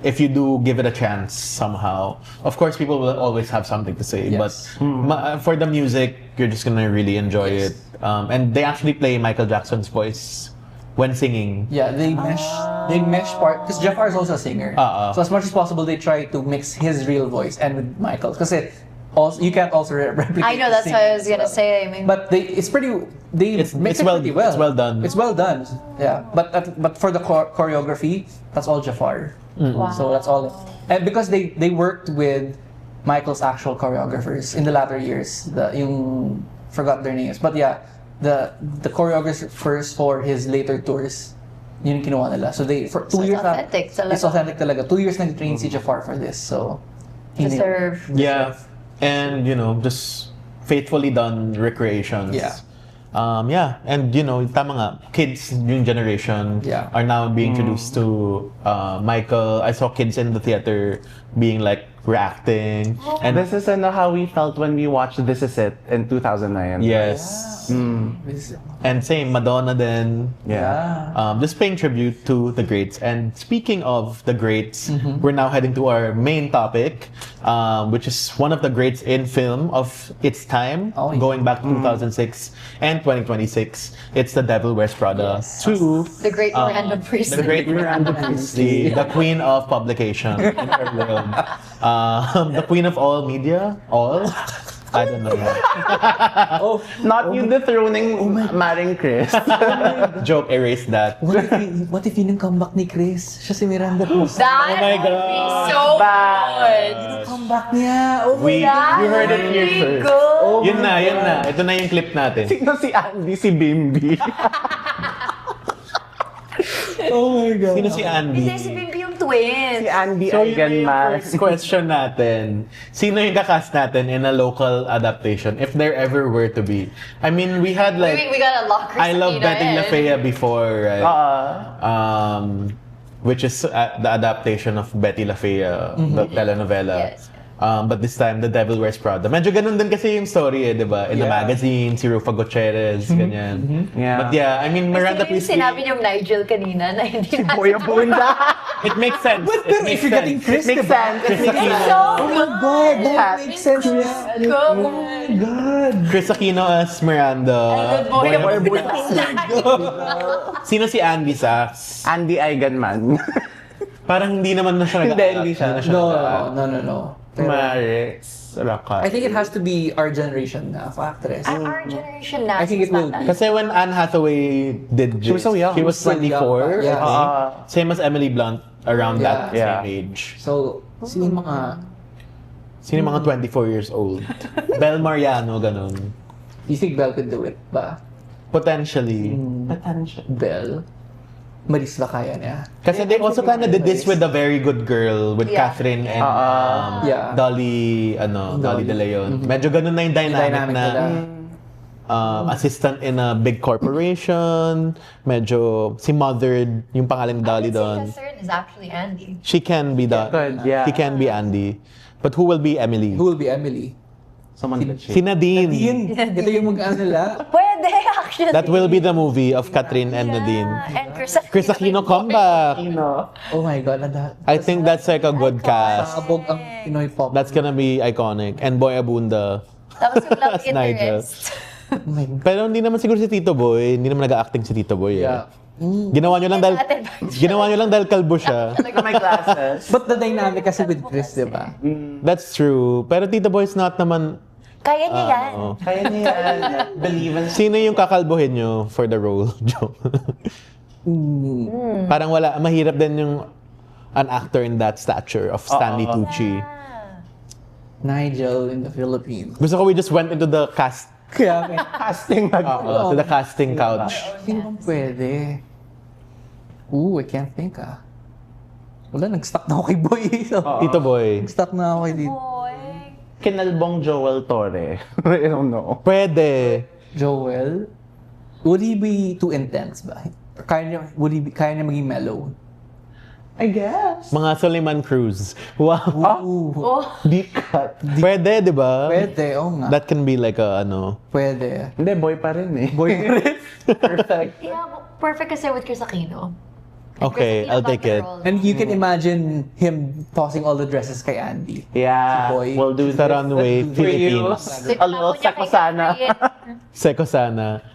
if you do give it a chance somehow, of course people will always have something to say. Yes. But for the music, you're just gonna really enjoy Yes. it. And they actually play Michael Jackson's voice when singing. Yeah, they mesh part, because Jafar is also a singer. So as much as possible, they try to mix his real voice and with Michael's, because also you can't also replicate. I know, the that's what I was singing gonna as well. say. I mean, But it's mix it well- pretty well. it's well done. It's well done. Yeah, but for the choreography, that's all Jafar. Wow. So that's all. And because they worked with Michael's actual choreographers in the latter years, forgot their names, but yeah, the choreographers for his later tours, yun yung kinuha nila. So for 2 So it's years na- authentic talaga. It's authentic talaga. 2 years nag-train si Jafar for this, so hindi- deserve. Yeah, and you know, just faithfully done recreations. Yeah. Yeah, and you know, tama nga, kids yung generation Yeah. are now being introduced to Michael. I saw kids in the theater being like reacting, and And this is how we felt when we watched This Is It in 2009. yes, This- and same Madonna then. Yeah. Just paying tribute to the greats. And speaking of the greats, we're now heading to our main topic, which is one of the greats in film of its time, Oh, yeah. going back to 2006 and 2026. It's The Devil Wears Prada 2. The great Miranda The Priestly. great Miranda Priestly, the queen of publication in her world. The queen of all media? All? I don't know. Oh, Not you dethroning Maring Chris. Joke, erase that. what if yun yung comeback ni Chris? Siya si Miranda Cruz. That Oh my would be God. so good. Comeback niya. Oh my That You heard it would here be first. good. Yun na. Ito na yung clip natin. Sino si Andy, si Bimbi? Oh my God. Sino si Andy? Hindi, si Bimbi yung twins. Si Andy So yun na yung Eigenman. first question natin. Sino yung kakast natin in a local adaptation, if there ever were to be? I mean, we had like... We gotta lock I love Christina Betty in. LaFea before, right? Which is the adaptation of Betty LaFea, the telenovela. Yes. But this time, The Devil Wears Prada. Medyo ganun din kasi yung story di ba? In the Yeah. magazine, si Rufa Gutierrez, ganyan. Yeah. But yeah, I mean, Miranda Sino yung Priestly, sinabi niyong Nigel kanina na hindi na... Kuya Bunda. it makes sense. But It pero makes if you're getting sense. Chris, Makes diba? sense. Chris It's Aquino. so Oh my God, that makes sense. good. God. Chris Aquino as Miranda. Good boy. Boy Bunda. Sino si Andy Sachs? Andy Eigenman. Parang hindi naman na siya Hindi siya. No. Pero Maris Rakat. I think it has to be our generation na of actress. Our generation na. I think it will be. Kasi when Anne Hathaway did this, She was so young. She was Still young 24. pa. Yeah. I think. Same as Emily Blunt, around that Yeah. same age. So, sino yung mga... Sino yung mga 24 years old? Bel Mariano, ganun. You think Belle could do it ba? Potentially. Belle? Maris kaya niya. Kasi they also kind of did this with a very good girl with Yeah. Catherine and Yeah. Dolly De Leon. Medyo ganun na yung dynamic Dynamic na nila. assistant in a big corporation. Medyo si mothered yung pangalan ni Dolly doon. Catherine is actually Andy. She can be Good, yeah. She can be Andy. But who will be Emily? Who will be Emily? Someone that Si Nadine. Ito yung mag-ano nila. Pwede, actually. That will be the movie of Catherine and Nadine. And Chris Aquino comeback. Oh my God. I think that's like a good cast. Sabog ang Pinoy pop. That's gonna be iconic. And Boy Abunda. Tapos yung love As Nigel. interest. Oh my God. Pero hindi naman siguro si Tito Boy. Hindi naman nag-acting si Tito Boy. Eh. Yeah. Ginawa nyo lang dahil kalbo siya. my glasses. But the dynamic kasi with Chris, di ba? That's true. Pero Tito Boy is not naman... Kaya niya yan. oo. Kaya niya believe in... Sino yung kakalbuhin nyo for the role, Joe? Parang wala, mahirap din yung an actor in that stature of Stanley Tucci. Nigel in the Philippines. Gusto ko we just went into the cast, Kaya may Casting to the casting couch. sino bang pwede? Ooh, I can't think Wala, nag-stuck na ako kay Boy. So, Tito Boy. nag-stuck na ako kay dito. Boy. Kinalbong Joel Torre. I don't know. Pwede. Joel, would he be too intense ba? Or kaya niya maging mellow? I guess. Mga Suleiman Cruz. Wow. Ooh, Deep cut. Pwede, di ba? pwede, nga. That can be like a, Pwede. Hindi, boy pa rin eh. Boy pa rin. Perfect. Yeah, perfect kasi with Chris Aquino. Okay, Chris Aquino I'll got take the it. role. And you can imagine him tossing all the dresses kay Andy. Yeah. Boy. We'll do Sa runway, for you. Philippines. A little seko sana. Seko sana.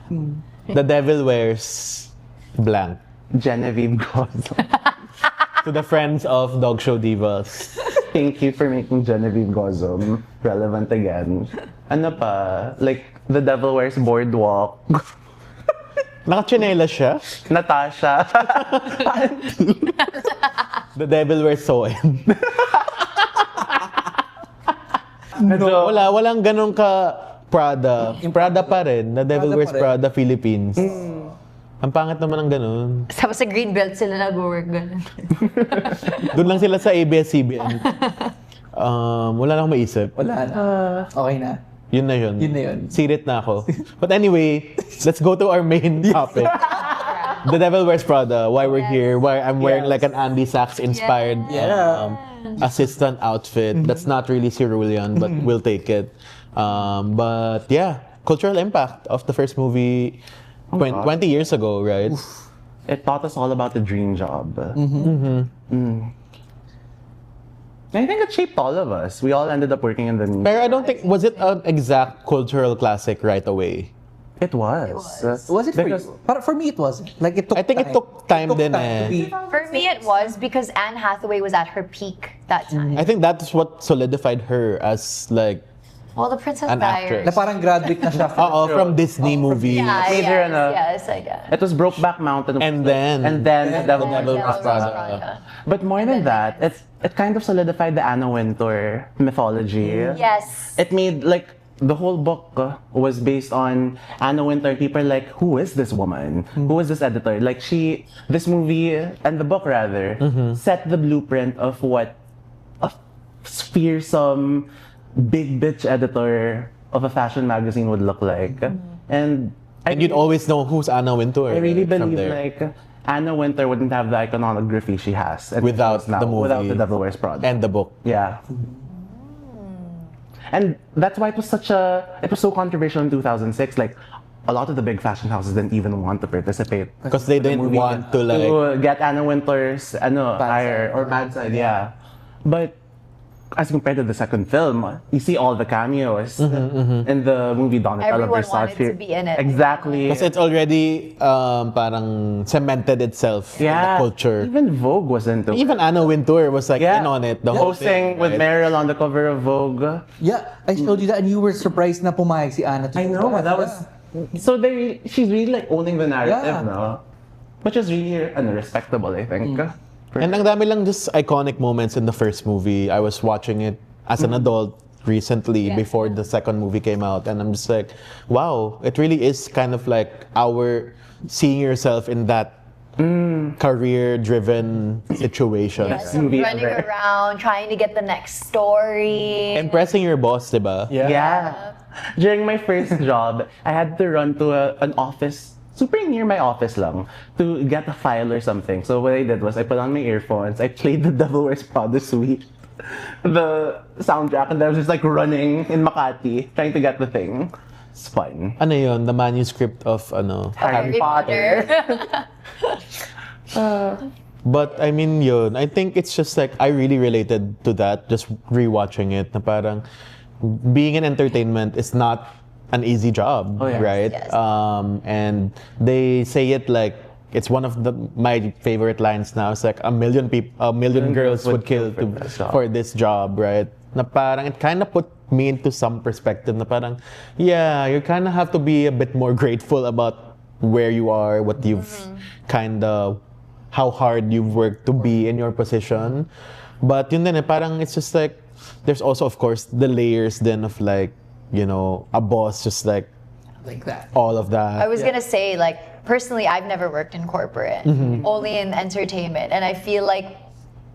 The Devil Wears blank. Genevieve Gozo. To the friends of Dog Show Divas. Thank you for making Genevieve Gozo relevant again. Ano pa? Like, The Devil Wears Boardwalk. Nakachinela siya. Natasha. The Devil Wears Soen. Medyo- Walang ganun ka Prada. Yung Prada pa rin. The Devil Prada Wears pa rin. Prada Philippines. Ang pangit naman ng ganun. Tapos sa Greenbelt sila nag-work ganun. Doon lang sila sa ABS-CBN. Wala na akong maisip. Wala na. Okay na. Yun na yun. Yun na yun. Sirit na ako. But anyway, let's go to our main topic. The Devil Wears Prada. Why we're here. Why I'm wearing like an Andy Sachs inspired Yeah. assistant outfit. That's not really cerulean, but we'll take it. But yeah, cultural impact of the first movie 20 years ago, right? It taught us all about the dream job. I think it shaped all of us. We all ended up working in the media. Pero I don't think, was it an exact cultural classic right away? It was. Was it for Because- you? But for me, it wasn't. Like, it took I think it time. took time din to eh. be- For me, it was because Anne Hathaway was at her peak that time. I think that's what solidified her as like, Well, the Princess An Diaries. Na parang graduate na siya. from Disney movies. Yeah, Major yes, ano. yes, I guess. It was Brokeback Mountain. And then The Devil Devil Wears Wears Prada. Prada. But more than that, it kind of solidified the Anna Wintour mythology. Yes. It made like the whole book was based on Anna Wintour. People are like, who is this woman? Who is this editor? Like this movie and the book rather set the blueprint of what a fearsome big bitch editor of a fashion magazine would look like. And And you'd always know who's Anna Wintour. I really from believe there. like Anna Wintour wouldn't have the iconography she has and Without she has now, the movie. without The Devil Wears Prada. And the book. Yeah. And that's why it was so controversial in 2006. Like, a lot of the big fashion houses didn't even want to participate. Because they didn't want to like... To get Anna Wintour's hire or bad side, yeah. But as compared to the second film, you see all the cameos in the movie Donatello Everyone Versace. wanted to be in it. Exactly. Because it's already parang cemented itself in the culture. Even Vogue was into it. Even Anna Wintour was like in on it. The whole Posting thing, with right? Meryl on the cover of Vogue. Yeah, I showed you that and you were surprised na pumayag si Anna. I know, that was... So she's really like owning the narrative Yeah. now. Which is really respectable, I think. And ang dami lang just iconic moments in the first movie. I was watching it as an adult recently before the second movie came out. And I'm just like, wow, it really is kind of like our seeing yourself in that career-driven situations. Yes, movie running ever. around, trying to get the next story. Impressing your boss, diba? Yeah. During my first job, I had to run to an office super near my office lang to get a file or something. So what I did was I put on my earphones, I played the Devil Wears Prada suite, the soundtrack, and I was just like running in Makati trying to get the thing. It's fun. Ano yun? The manuscript of ano? Harry Potter. But I mean yun, I think it's just like I really related to that just rewatching it na parang being in entertainment is not an easy job, Oh, yes. right? Yes. And they say it like it's one of my favorite lines now. It's like a million girls would kill for this job, right? Na parang it kind of put me into some perspective na parang yeah, you kind of have to be a bit more grateful about where you are, what you've kind of how hard you've worked to be in your position. But yun din parang it's just like there's also of course the layers then of like, you know, a boss just like that. all of that. I was gonna say, like, personally, I've never worked in corporate, only in entertainment, and I feel like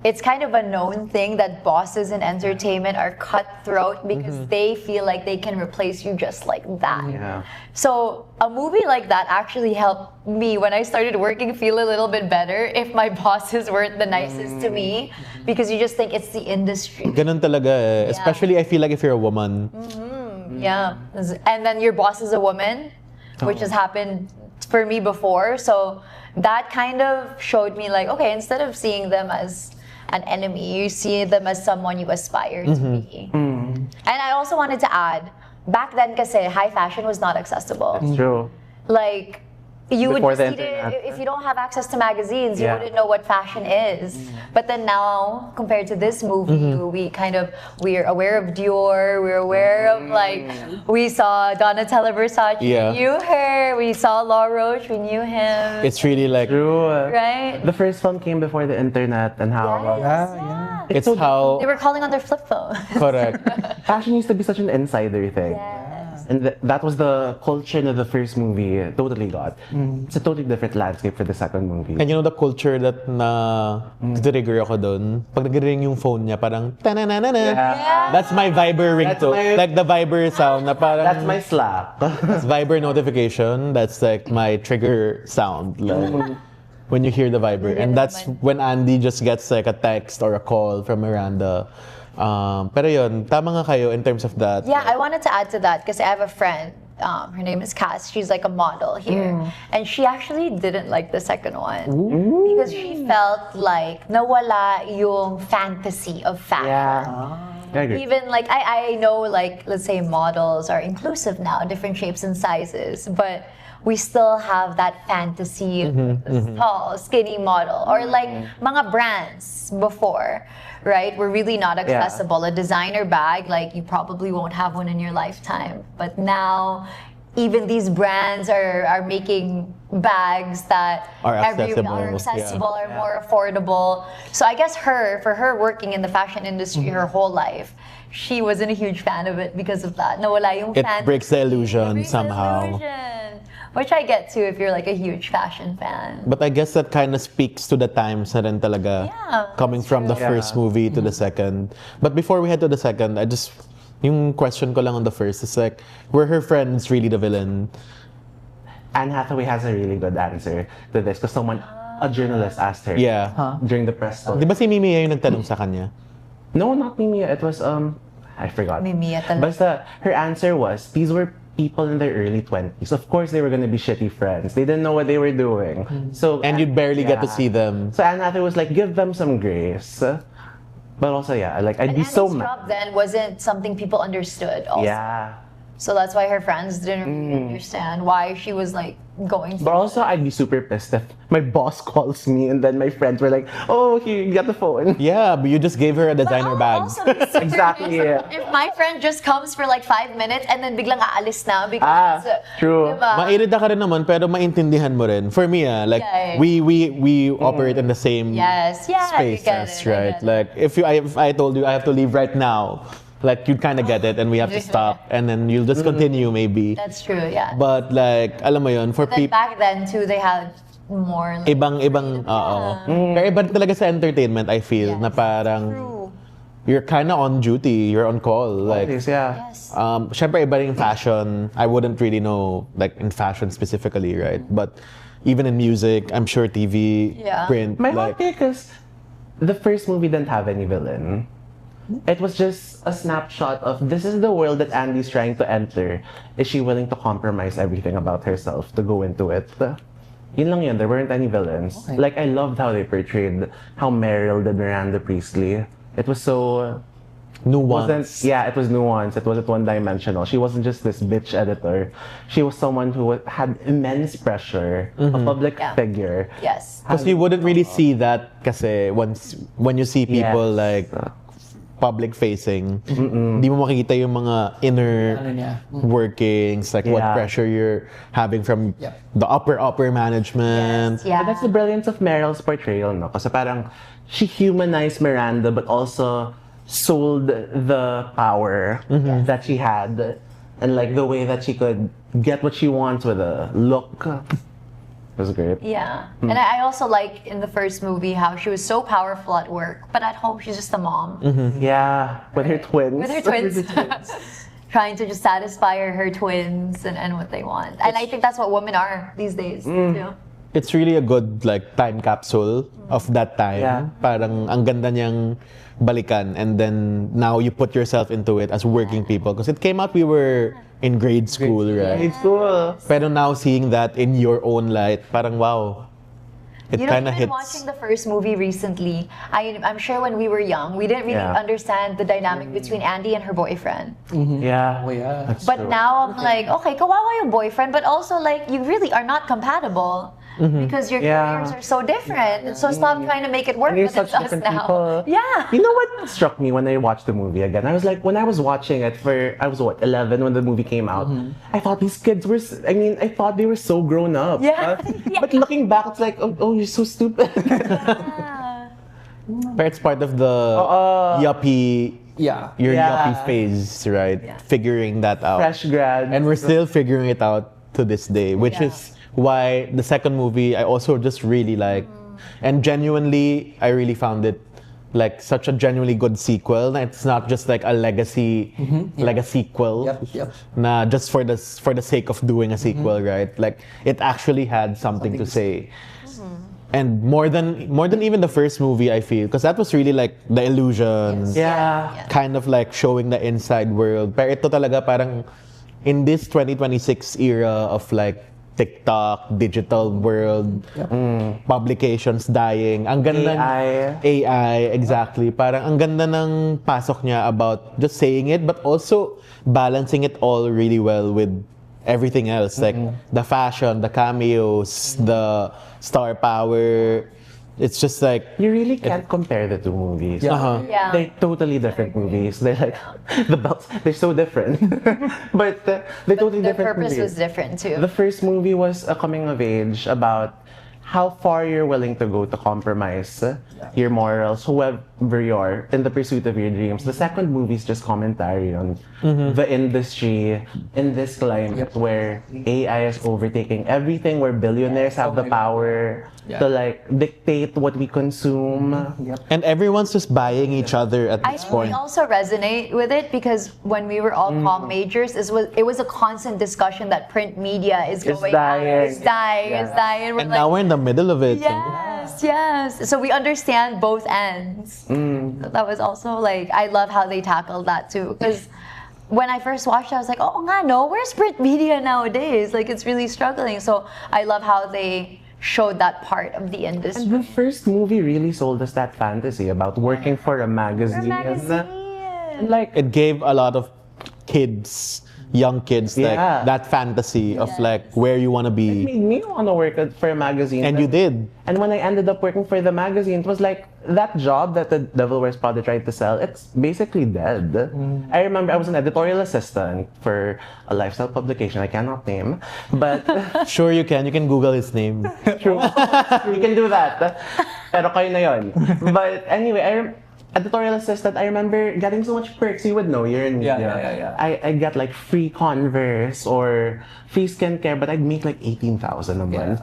it's kind of a known thing that bosses in entertainment are cutthroat because they feel like they can replace you just like that. Yeah. So a movie like that actually helped me when I started working feel a little bit better if my bosses weren't the nicest to me, because you just think it's the industry. Ganun talaga eh. Especially I feel like if you're a woman. Yeah, and then your boss is a woman, which has happened for me before. So that kind of showed me like, okay, instead of seeing them as an enemy, you see them as someone you aspire to be. And I also wanted to add, back then kasi high fashion was not accessible. It's true. Like, you would Before just the need it, internet. if you don't have access to magazines, you Yeah. wouldn't know what fashion is. But then now, compared to this movie, we're aware of Dior, we're aware of like, we saw Donatella Versace, Yeah. we knew her, we saw Law Roach, we knew him, It's really like True. right? The first film came before the internet and how Yeah. it's how They were calling on their flip phone. correct. fashion used to be such an insider thing. And that was the culture that the first movie totally got. It's a totally different landscape for the second movie. And you know the culture that na trigger ako doon. Pag nag-ring yung phone niya, parang tananana. Yeah. That's my Viber ringtone. my- Like the Viber sound na parang That's my Slack. that's Viber notification. That's like my trigger sound. Like when you hear the Viber. And that's when Andy just gets like a text or a call from Miranda. Pero yun, tama nga kayo in terms of that. Yeah, I wanted to add to that because I have a friend. Her name is Cass. She's like a model here, and she actually didn't like the second one because she felt like nawala yung fantasy of fashion. Yeah. I agree. Even like I know like let's say models are inclusive now, different shapes and sizes, but we still have that fantasy of the tall, skinny model or like mga brands before, right? Were really not accessible. A designer bag, like you probably won't have one in your lifetime. But now, even these brands are making bags that Are accessible, are more affordable. So I guess for her working in the fashion industry her whole life, she wasn't a huge fan of it because of that. Nawala yung It fantasy. breaks the illusion It breaks the somehow. illusion. Which I get too if you're like a huge fashion fan. But I guess that kind of speaks to the times na rin talaga. Yeah, Coming from the first movie to the second. But before we head to the second, yung question ko lang on the first is like, were her friends really the villain? Anne Hathaway has a really good answer to this because a journalist asked her Yeah. during the press tour. Di ba si Mimi yung nagtanong sa kanya? No, not Mimi. It was I forgot. Mimi talaga. Basta her answer was these were people in their early 20s. Of course, they were gonna be shitty friends. They didn't know what they were doing. So And you'd barely get to yeah. see them. So Anne Hathaway was like, give them some grace. But also, yeah, like I'd And be so Annie's mad. job then wasn't something people understood also. Yeah. So that's why her friends didn't really understand why she was like going But also, I'd be super pissed if my boss calls me and then my friends were like, oh, here, you got the phone. Yeah, but you just gave her a designer bag. Also be super Exactly, pissed yeah. If my friend just comes for like 5 minutes and then biglang aalis na because true. Diba? Mairita ka rin naman, pero maintindihan mo rin. For me, like, Yeah. we operate in the same Yes, yeah, you get spaces, it, I right? get it. Like, if I told you I have to leave right now, like, you kind of get it, and we have to stop, and then you'll just continue, maybe. That's true, yeah. But, like, alam mo yun, for Then people... back then too, they had more like, Ibang, oo. Pero iba talaga sa entertainment, I feel, Yes. na parang True. you're kind of on duty, you're on call. Like, Always, yeah. Yes. syempre iba rin yung fashion. I wouldn't really know, like, in fashion specifically, right? But even in music, I'm sure TV, Yeah. print, My like, hot take is the first movie didn't have any villain. It was just a snapshot of this is the world that Andy's trying to enter. Is she willing to compromise everything about herself to go into it? Yun lang yun. There weren't any villains. Okay. Like, I loved how they portrayed how Meryl did Miranda Priestley. It was so... nuance. It was nuanced. It wasn't one-dimensional. She wasn't just this bitch editor. She was someone who had immense pressure, a public Yeah. figure. Yes. Because you wouldn't really see that kasi when you see people Yes. like public facing, di mo makikita yung mga inner Ano niya? workings, like what Yeah. pressure you're having from Yep. the upper management. Yes. Yeah. But that's the brilliance of Meryl's portrayal, no? Kasi parang she humanized Miranda but also sold the power that she had and like the way that she could get what she wants with a look. It was great. Yeah. And I also like in the first movie how she was so powerful at work, but at home she's just a mom Yeah, with her twins. with her twins. Trying to just satisfy her twins and what they want. And I think that's what women are these days too. It's really a good like time capsule of that time. Yeah. Parang ang ganda niyang balikan, and then now you put yourself into it as working people because it came out we were in grade school, right? It's cool. Pero now seeing that in your own light, parang wow. It You know, kind of even hits. watching the first movie recently, I'm sure when we were young, we didn't really Yeah. understand the dynamic between Andy and her boyfriend. Yeah. Oh, yeah. That's But true. now I'm like, okay, kawawa yung boyfriend, but also like you really are not compatible because your Yeah. careers are so different. So stop trying to make it work And you're with us such different now. people. Yeah. You know what struck me when I watched the movie again? I was like, when I was watching it I was what, 11 when the movie came out. I thought these kids were, I thought they were so grown up. Yeah. Yeah. But looking back, it's like, oh, you're so stupid. Yeah. But it's part of the yuppie, Yeah. your Yeah. yuppie phase, right? Yeah. Figuring that out. Fresh grad. And we're still figuring it out to this day, which Yeah. is why the second movie I also just really like. And genuinely, I really found it like such a genuinely good sequel. It's not just like a legacy, like a sequel. Yep. Na just for the sake of doing a sequel, right? Like it actually had something to say. And more than even the first movie, I feel, because that was really like the illusions, Yeah. kind of like showing the inside world. Pero ito talaga parang in this 2026 era of like TikTok, digital world, publications dying. Ang ganda AI, exactly. Parang ang ganda ng pasok niya about just saying it, but also balancing it all really well with everything else, like the fashion, the cameos, the star power. It's just like You really can't compare the two movies. Yeah. They're totally different movies. They're like, the belts, they're so different. But they're totally The different purpose movies. was different too. The first movie was a coming of age about how far you're willing to go to compromise your morals, whoever you are, in the pursuit of your dreams. The second movie is just commentary on the industry in this climate where AI is overtaking everything, where billionaires have the power to like dictate what we consume. and everyone's just buying each other at I this think point. we also resonate with it because when we were all comm majors, it was a constant discussion that print media is It's going out. dying. It's dying. It's Yeah. dying. We're And like, now we're in the middle of it. yes. So we understand both ends. So that was also like, I love how they tackled that too. Because when I first watched it, I was like, oh, nga, no, where's print media nowadays? Like, it's really struggling. So I love how they showed that part of the industry. And the first movie really sold us that fantasy about working for a magazine. And like, It gave a lot of kids, young kids, like Yeah. that fantasy of like where you want to it be. made me want to work for a magazine. And you did. And when I ended up working for the magazine, it was like that job that the Devil Wears Prada tried to sell, it's basically dead. I remember I was an editorial assistant for a lifestyle publication I cannot name, but Sure you can. You can Google his name. true. You can do that. Pero kayo na yun. But anyway, editorial assistant, I remember getting so much perks. You would know, you're in media. Yeah. I get like free Converse or free skincare, but I'd make like 18,000 a month.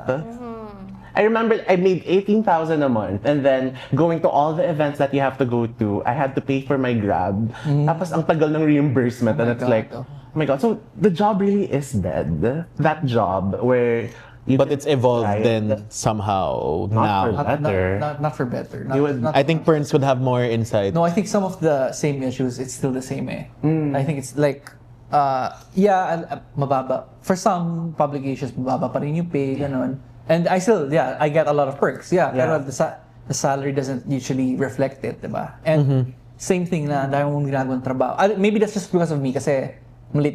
I remember I made 18,000 a month, and then going to all the events that you have to go to, I had to pay for my Grab. Tapos ang tagal ng reimbursement, and it's God. like, oh my God. So the job really is dead. That job where you But can it's evolved write, then somehow Not now. for better. Not for better. You would- Not- I think Prince would have more insight. No, I think some of the same issues, it's still the same eh. I think it's like, mababa. For some publications, mababa pa rin yung pay, ganun. And I still, I get a lot of perks. Yeah. Pero the salary doesn't usually reflect it, diba? And same thing na, dahil mong ginagawang trabaho. Maybe that's just because of me, kasi malit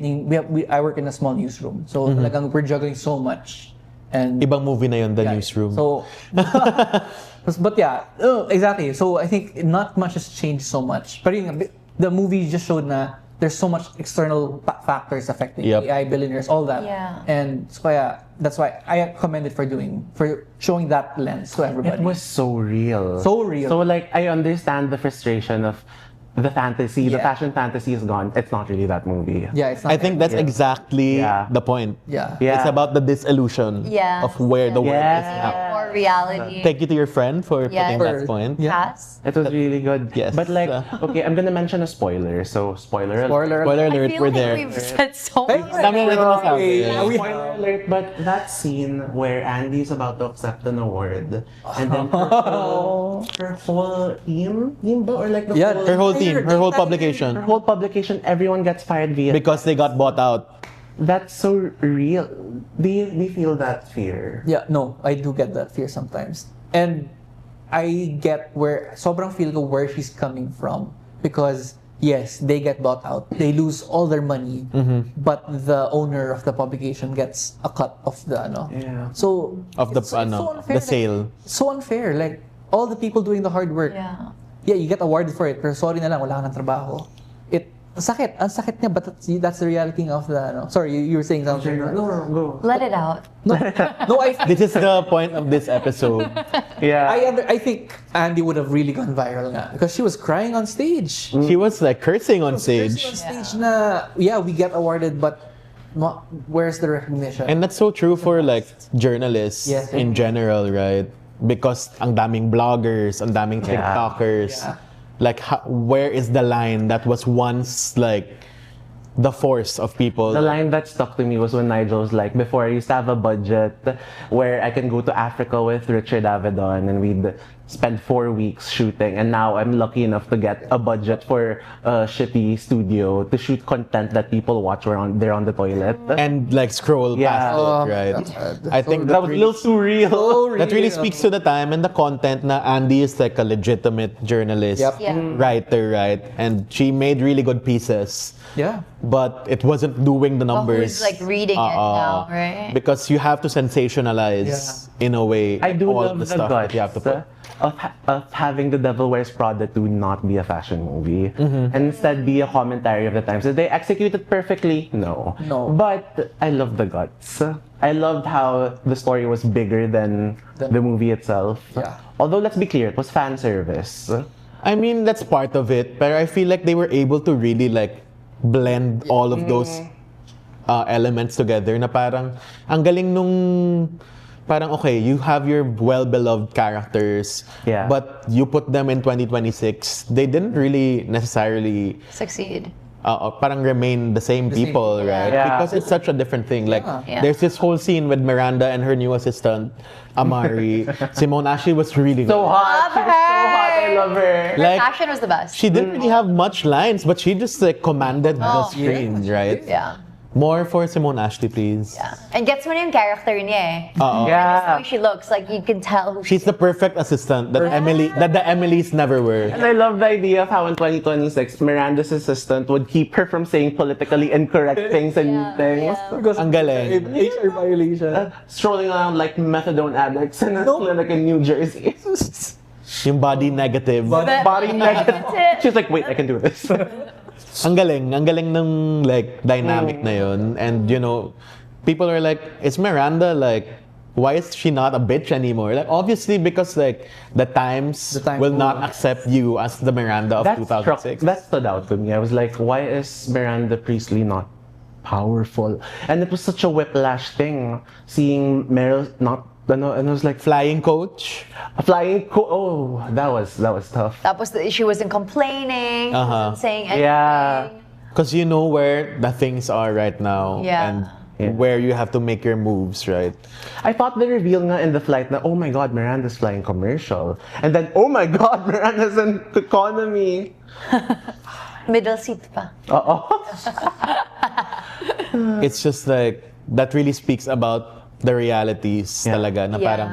I work in a small newsroom. So talagang we're juggling so much. And Ibang movie na yun, The Newsroom. So, but yeah, exactly. So I think not much has changed so much. But the movie just showed na there's so much external factors affecting AI, billionaires, all that. Yeah. And so yeah, that's why I commend it for showing that lens to everybody. It was so real. So real. So like, I understand the frustration of the fantasy, the Yeah. fashion fantasy is gone. It's not really that movie. Yeah, it's not. I think that's exactly Yeah. the point. Yeah. Yeah. It's about the disillusion Yeah. of where the world is Yeah. now. More reality. Thank you to your friend for Yeah. putting that point. Yeah. Cass. It was really good. Yes. But like, okay, I'm gonna mention a spoiler. So spoiler alert. Spoiler. Spoiler I alert, feel we're like there. we've said so Hey, much. Dami na natin nasabi. Spoiler alert, but that scene where Andy's about to accept an award, and then her whole team ba? Or like the Yeah, Her whole team, her whole her publication. whole publication, everyone gets fired via. Because they got bought out. That's so real. Do you feel that fear? Yeah, no, I do get that fear sometimes. And I get sobrang feel ko where she's coming from. Because, yes, they get bought out. They lose all their money. But the owner of the publication gets a cut of the, Yeah. So, Of the it's so unfair, the sale. So unfair. Like, all the people doing the hard work. Yeah. Yeah, you get awarded for it. Pero sorry na lang, wala ka ng trabaho. Ang sakit niya, but that's the reality of the, sorry, you were saying something. No, go. Let it out. No, This is the point of this episode. Yeah. I think Andy would have really gone viral nga because she was crying on stage. She was like cursing on stage. We get awarded, but where's the recognition? And that's so true for like journalists Yes. in general, right? Because ang daming bloggers, ang daming TikTokers. Yeah. Like, where is the line that was once like the force of people? The line that stuck to me was when Nigel was like, before I used to have a budget where I can go to Africa with Richard Avedon and we'd spend 4 weeks shooting, and now I'm lucky enough to get a budget for a shitty studio to shoot content that people watch when they're on the toilet. And like scroll past it, right? I think That was a little too real. that really speaks to the time and the content na Andy is like a legitimate journalist, Yep. Yeah. writer, right? And she made really good pieces. Yeah. But it wasn't doing the numbers. who's, like, reading it now, right? Because you have to sensationalize in a way I do all love the the stuff that you have to put. guts of having The Devil Wears Prada to not be a fashion movie and instead be a commentary of the times. Did they execute it perfectly? No. No. But I love the guts. I loved how the story was bigger than the movie itself. Yeah. Although, let's be clear, it was fan service. I mean, that's part of it, but I feel like they were able to really like blend all of those elements together na parang ang galing nung parang okay, you have your well-beloved characters, Yeah. but you put them in 2026, they didn't really necessarily Succeed. parang remain the same people, right? Yeah. Because it's such a different thing. Like, Yeah. there's this whole scene with Miranda and her new assistant, Amari. Simone Ashley was really good. So hot. She was so hot. I love her. Her Like, fashion was the best. She didn't really have much lines, but she just like commanded the Oh. screen, right? Yeah. More for Simone Ashley, please. Yeah. And gets mo na yung character niya eh. Uh-oh. Just the way she looks, like you can tell who She's the perfect assistant that the Emilys never were. And I love the idea of how in 2026, Miranda's assistant would keep her from saying politically incorrect things and things. yeah. Because Ang galing. HR violation. Strolling around like methadone addicts in a clinic in New Jersey. Yung body negative. Body negative. That's it. She's like, wait, I can do this. Ang galing ng like dynamic na yun. And you know, people are like, is Miranda like, why is she not a bitch anymore? Like obviously because like the times time will will not not. accept you as the Miranda of 2006. That stood out to me. I was like, why is Miranda Priestley not powerful? And it was such a whiplash thing, seeing Meryl not And it was like Flying coach. oh, that was tough. She wasn't complaining. She wasn't saying anything. Yeah. Because you know where the things are right now. Yeah. And where you have to make your moves, right? I thought the reveal nga in the flight na, oh my God, Miranda's flying commercial. And then, oh my God, Miranda's in economy. Middle seat pa. It's just like, that really speaks about the realities talaga na parang,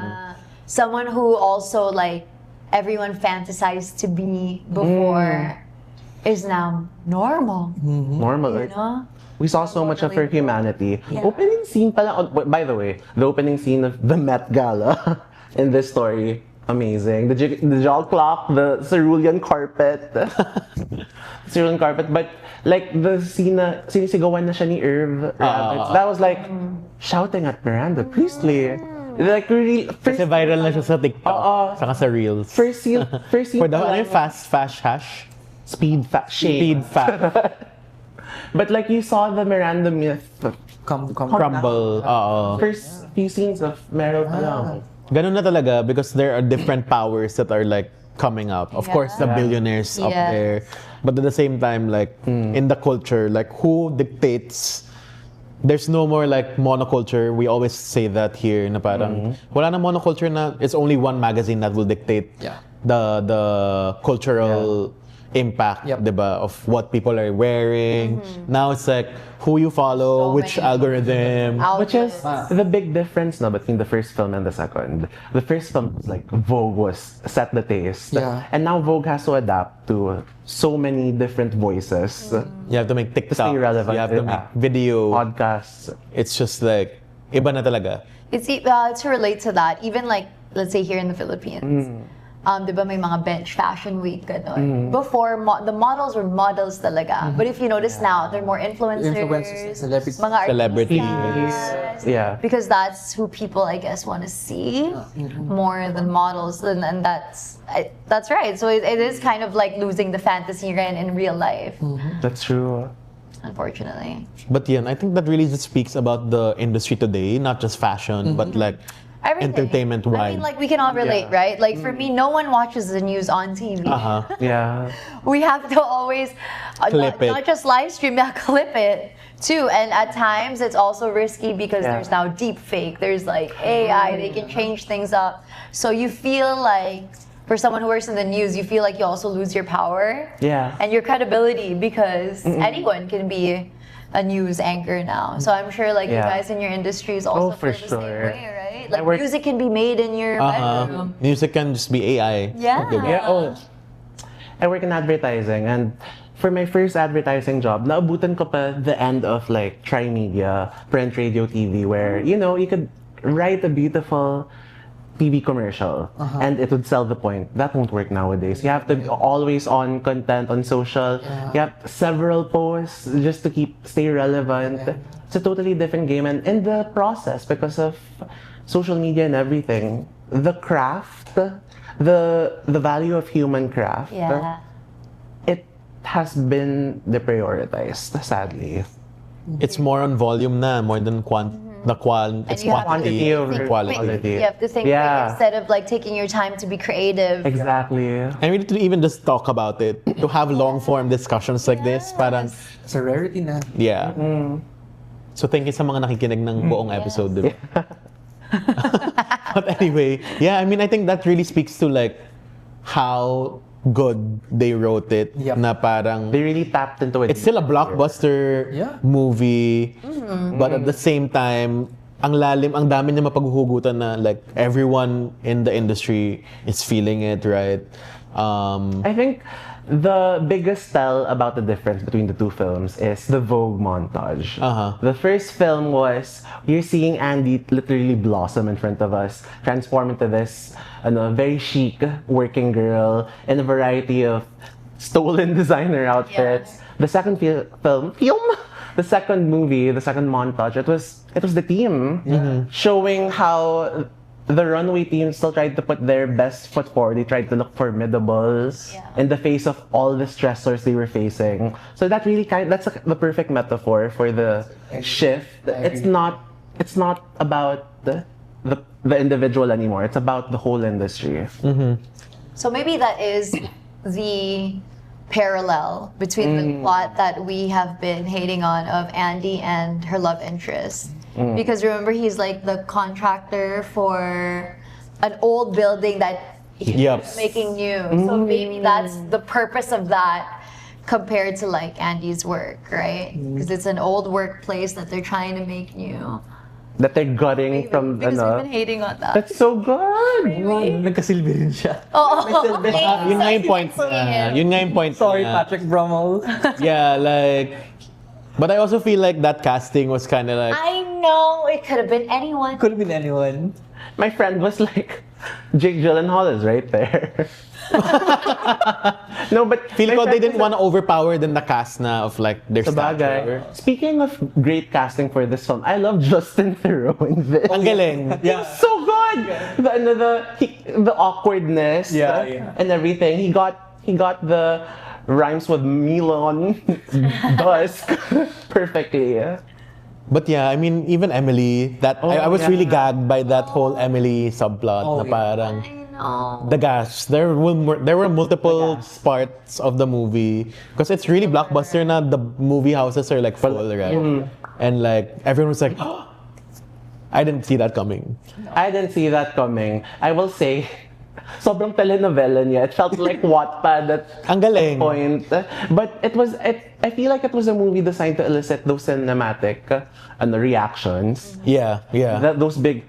Someone who also like everyone fantasized to be before is now normal. Normal. You Right? know? We saw so much of her humanity. Yeah. Opening scene pala, by the way, the opening scene of the Met Gala in this story, amazing. The jaw clock, the cerulean carpet. Cerulean carpet, but like the scene na sinisigawan na siya ni Irv, that was like shouting at Miranda, please play. Like really, kasi viral na siya sa TikTok, saka sa Reels. first scene For the ano yung fast hash? speed Speed fast. But like you saw the Miranda myth Crumble. first few scenes of Meryl pa lang. Ganun na talaga because there are different powers that are like coming up. Of course, the billionaires up Yes. there. But at the same time, like in the culture, like who dictates? There's no more like monoculture. We always say that here na parang wala na monoculture na it's only one magazine that will dictate the cultural impact, diba, of what people are wearing. Now it's like who you follow, So which many algorithm. Which is the big difference now between the first film and the second. The first film was like Vogue was set the taste. Yeah. And now Vogue has to adapt to so many different voices. You have to make TikTok. stay relevant. You have to make video. Podcasts. It's just like iba na talaga. It's to relate to that. Even like let's say here in the Philippines. Di ba may mga bench fashion week ganon. Before the models were models talaga. But if you notice now, they're more influencers, celebrities. mga Celebrities. artistas. Yeah. Because that's who people I guess want to see more than models, and that's right. So it is kind of like losing the fantasy in real life, That's true. unfortunately. But yeah, I think that really just speaks about the industry today, not just fashion, but like Everything. entertainment-wise. I mean, like we can all relate, right? Like for me, no one watches the news on TV. Yeah. We have to always Clip it. not just live stream, clip it too. And at times it's also risky because there's now deep fake, there's like AI, they can change things up. So you feel like for someone who works in the news, you feel like you also lose your power and your credibility because anyone can be a news anchor now. So I'm sure like you guys in your industries also for feel the same sure. way, right? Like music can be made in your bedroom. Music can just be AI. Yeah. Diba? Yeah. Oh. I work in advertising, and for my first advertising job, naabutan ko pa the end of like tri-media, print, radio, TV, where you could write a beautiful TV commercial and it would sell the point. That won't work nowadays. You have to be always on content on social. You have several posts just to stay relevant. It's a totally different game, and in the process, because of social media and everything, the craft, the value of human craft, it has been deprioritized, sadly. It's more on volume na, more than it's quantity over quality. You have to think quick instead of like taking your time to be creative. Exactly. And we need to even just talk about it, to have long form discussions like this, parang It's a rarity na. So thank you sa mga nakikinig ng buong episode, diba? But anyway, I mean, I think that really speaks to like how good they wrote it. Na parang They really tapped into it. it's still a blockbuster movie, but at the same time, ang dami niya mapaghuhugutan na like everyone in the industry is feeling it, right? I think the biggest tell about the difference between the two films is the Vogue montage. The first film was you're seeing Andy literally blossom in front of us, transform into this very chic working girl in a variety of stolen designer outfits. The second the second movie, the second montage, it was the team showing how the runway team still tried to put their best foot forward. They tried to look formidable in the face of all the stressors they were facing. So that really that's the perfect metaphor for the shift. It's not about the individual anymore. It's about the whole industry. So maybe that is the parallel between the plot that we have been hating on of Andy and her love interest. Because remember, he's like the contractor for an old building that he's making new. So maybe that's the purpose of that compared to like Andy's work, right? Because it's an old workplace that they're trying to make new. That they're gutting from Because we've been hating on that. That's so good. Nagkasilbi rin siya. Yun nga yung point niya. Yun nga yung point Sorry, niya. Patrick Brummel. Yeah, like... But I also feel like that casting was kind of like... I know, it could have been anyone. Could have been anyone. My friend was like, Jake Gyllenhaal is right there. No, but Feel ko they didn't want to overpower the cast na of like their stature. Speaking of great casting for this film, I love Justin Theroux in this. Ang galing. Yeah. So good. The awkwardness and everything. He got the rhymes with Milon Dusk perfectly. But yeah, I mean, even Emily, I was really gagged by that whole Emily subplot na parang the gas. There were multiple parts of the movie because it's really blockbuster na the movie houses are like full, right? And like everyone was like, oh, I didn't see that coming. I didn't see that coming. I will say, sobrang telenovela niya. It felt like Wattpad at Ang galing. point. But I feel like it was a movie designed to elicit those cinematic reactions. Yeah. Those big...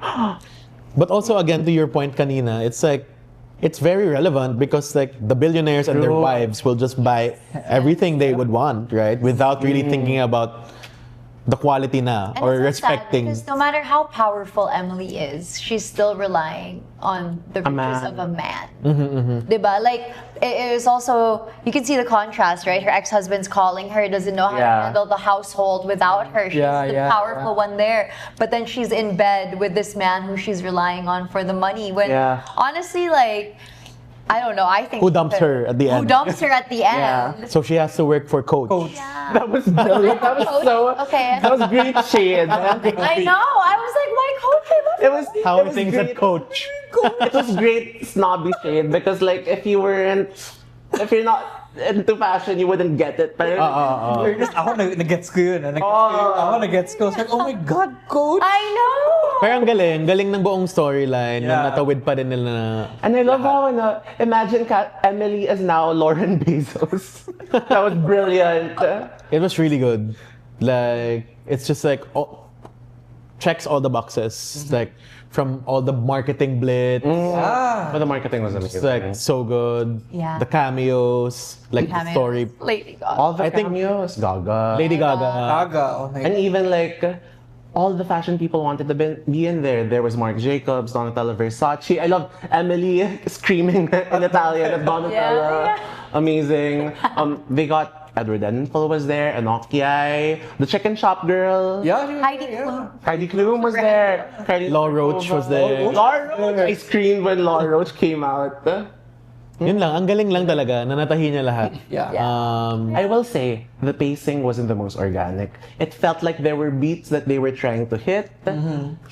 But also again to your point kanina, it's like it's very relevant because like the billionaires and their wives will just buy everything they would want, right? Without really thinking about the quality na And or it's so sad respecting. because no matter how powerful Emily is, she's still relying on the riches of a man. Diba? Like, it is also, you can see the contrast, right? Her ex-husband's calling her, doesn't know how to handle the household without her. She's the powerful one there. But then she's in bed with this man who she's relying on for the money. When honestly, like, I don't know. I think Who dumps her at the end? Who dumps her at the end? So she has to work for Coach. Yeah. That was brilliant. That was so... Okay. That was great shade. I know. I was like, why Coach? I love It was How it are was things great. at Coach? It was great snobby shade because like if you're not into fashion, you wouldn't get it. But Ako nag-gets ko yun. Ako nag-gets ko. I was like, oh my God, Coach! I know. Pero ang galing ng buong storyline, na natawid pa rin nila na... And I love how imagine Emily is now Lauren Bezos. That was brilliant. It was really good. Like, it's just like, checks all the boxes. Like, from all the marketing blitz. But the marketing was amazing. It's like so good. Yeah. The cameos, like the story. Lady Gaga. All the I think- cameos, Gaga. Lady Gaga. Oh my And even like all the fashion people wanted to be in there. There was Marc Jacobs, Donatella Versace. I love Emily screaming in Italian at Donatella. Amazing. They got Edward Enfield was there, Enochiai, the chicken shop girl. Heidi Klum. Heidi Klum was there. Law Roach was there. Law Roach. I screamed when Law Roach came out. Yun lang, ang galing lang talaga. Nanatahi niya lahat. I will say, the pacing wasn't the most organic. It felt like there were beats that they were trying to hit.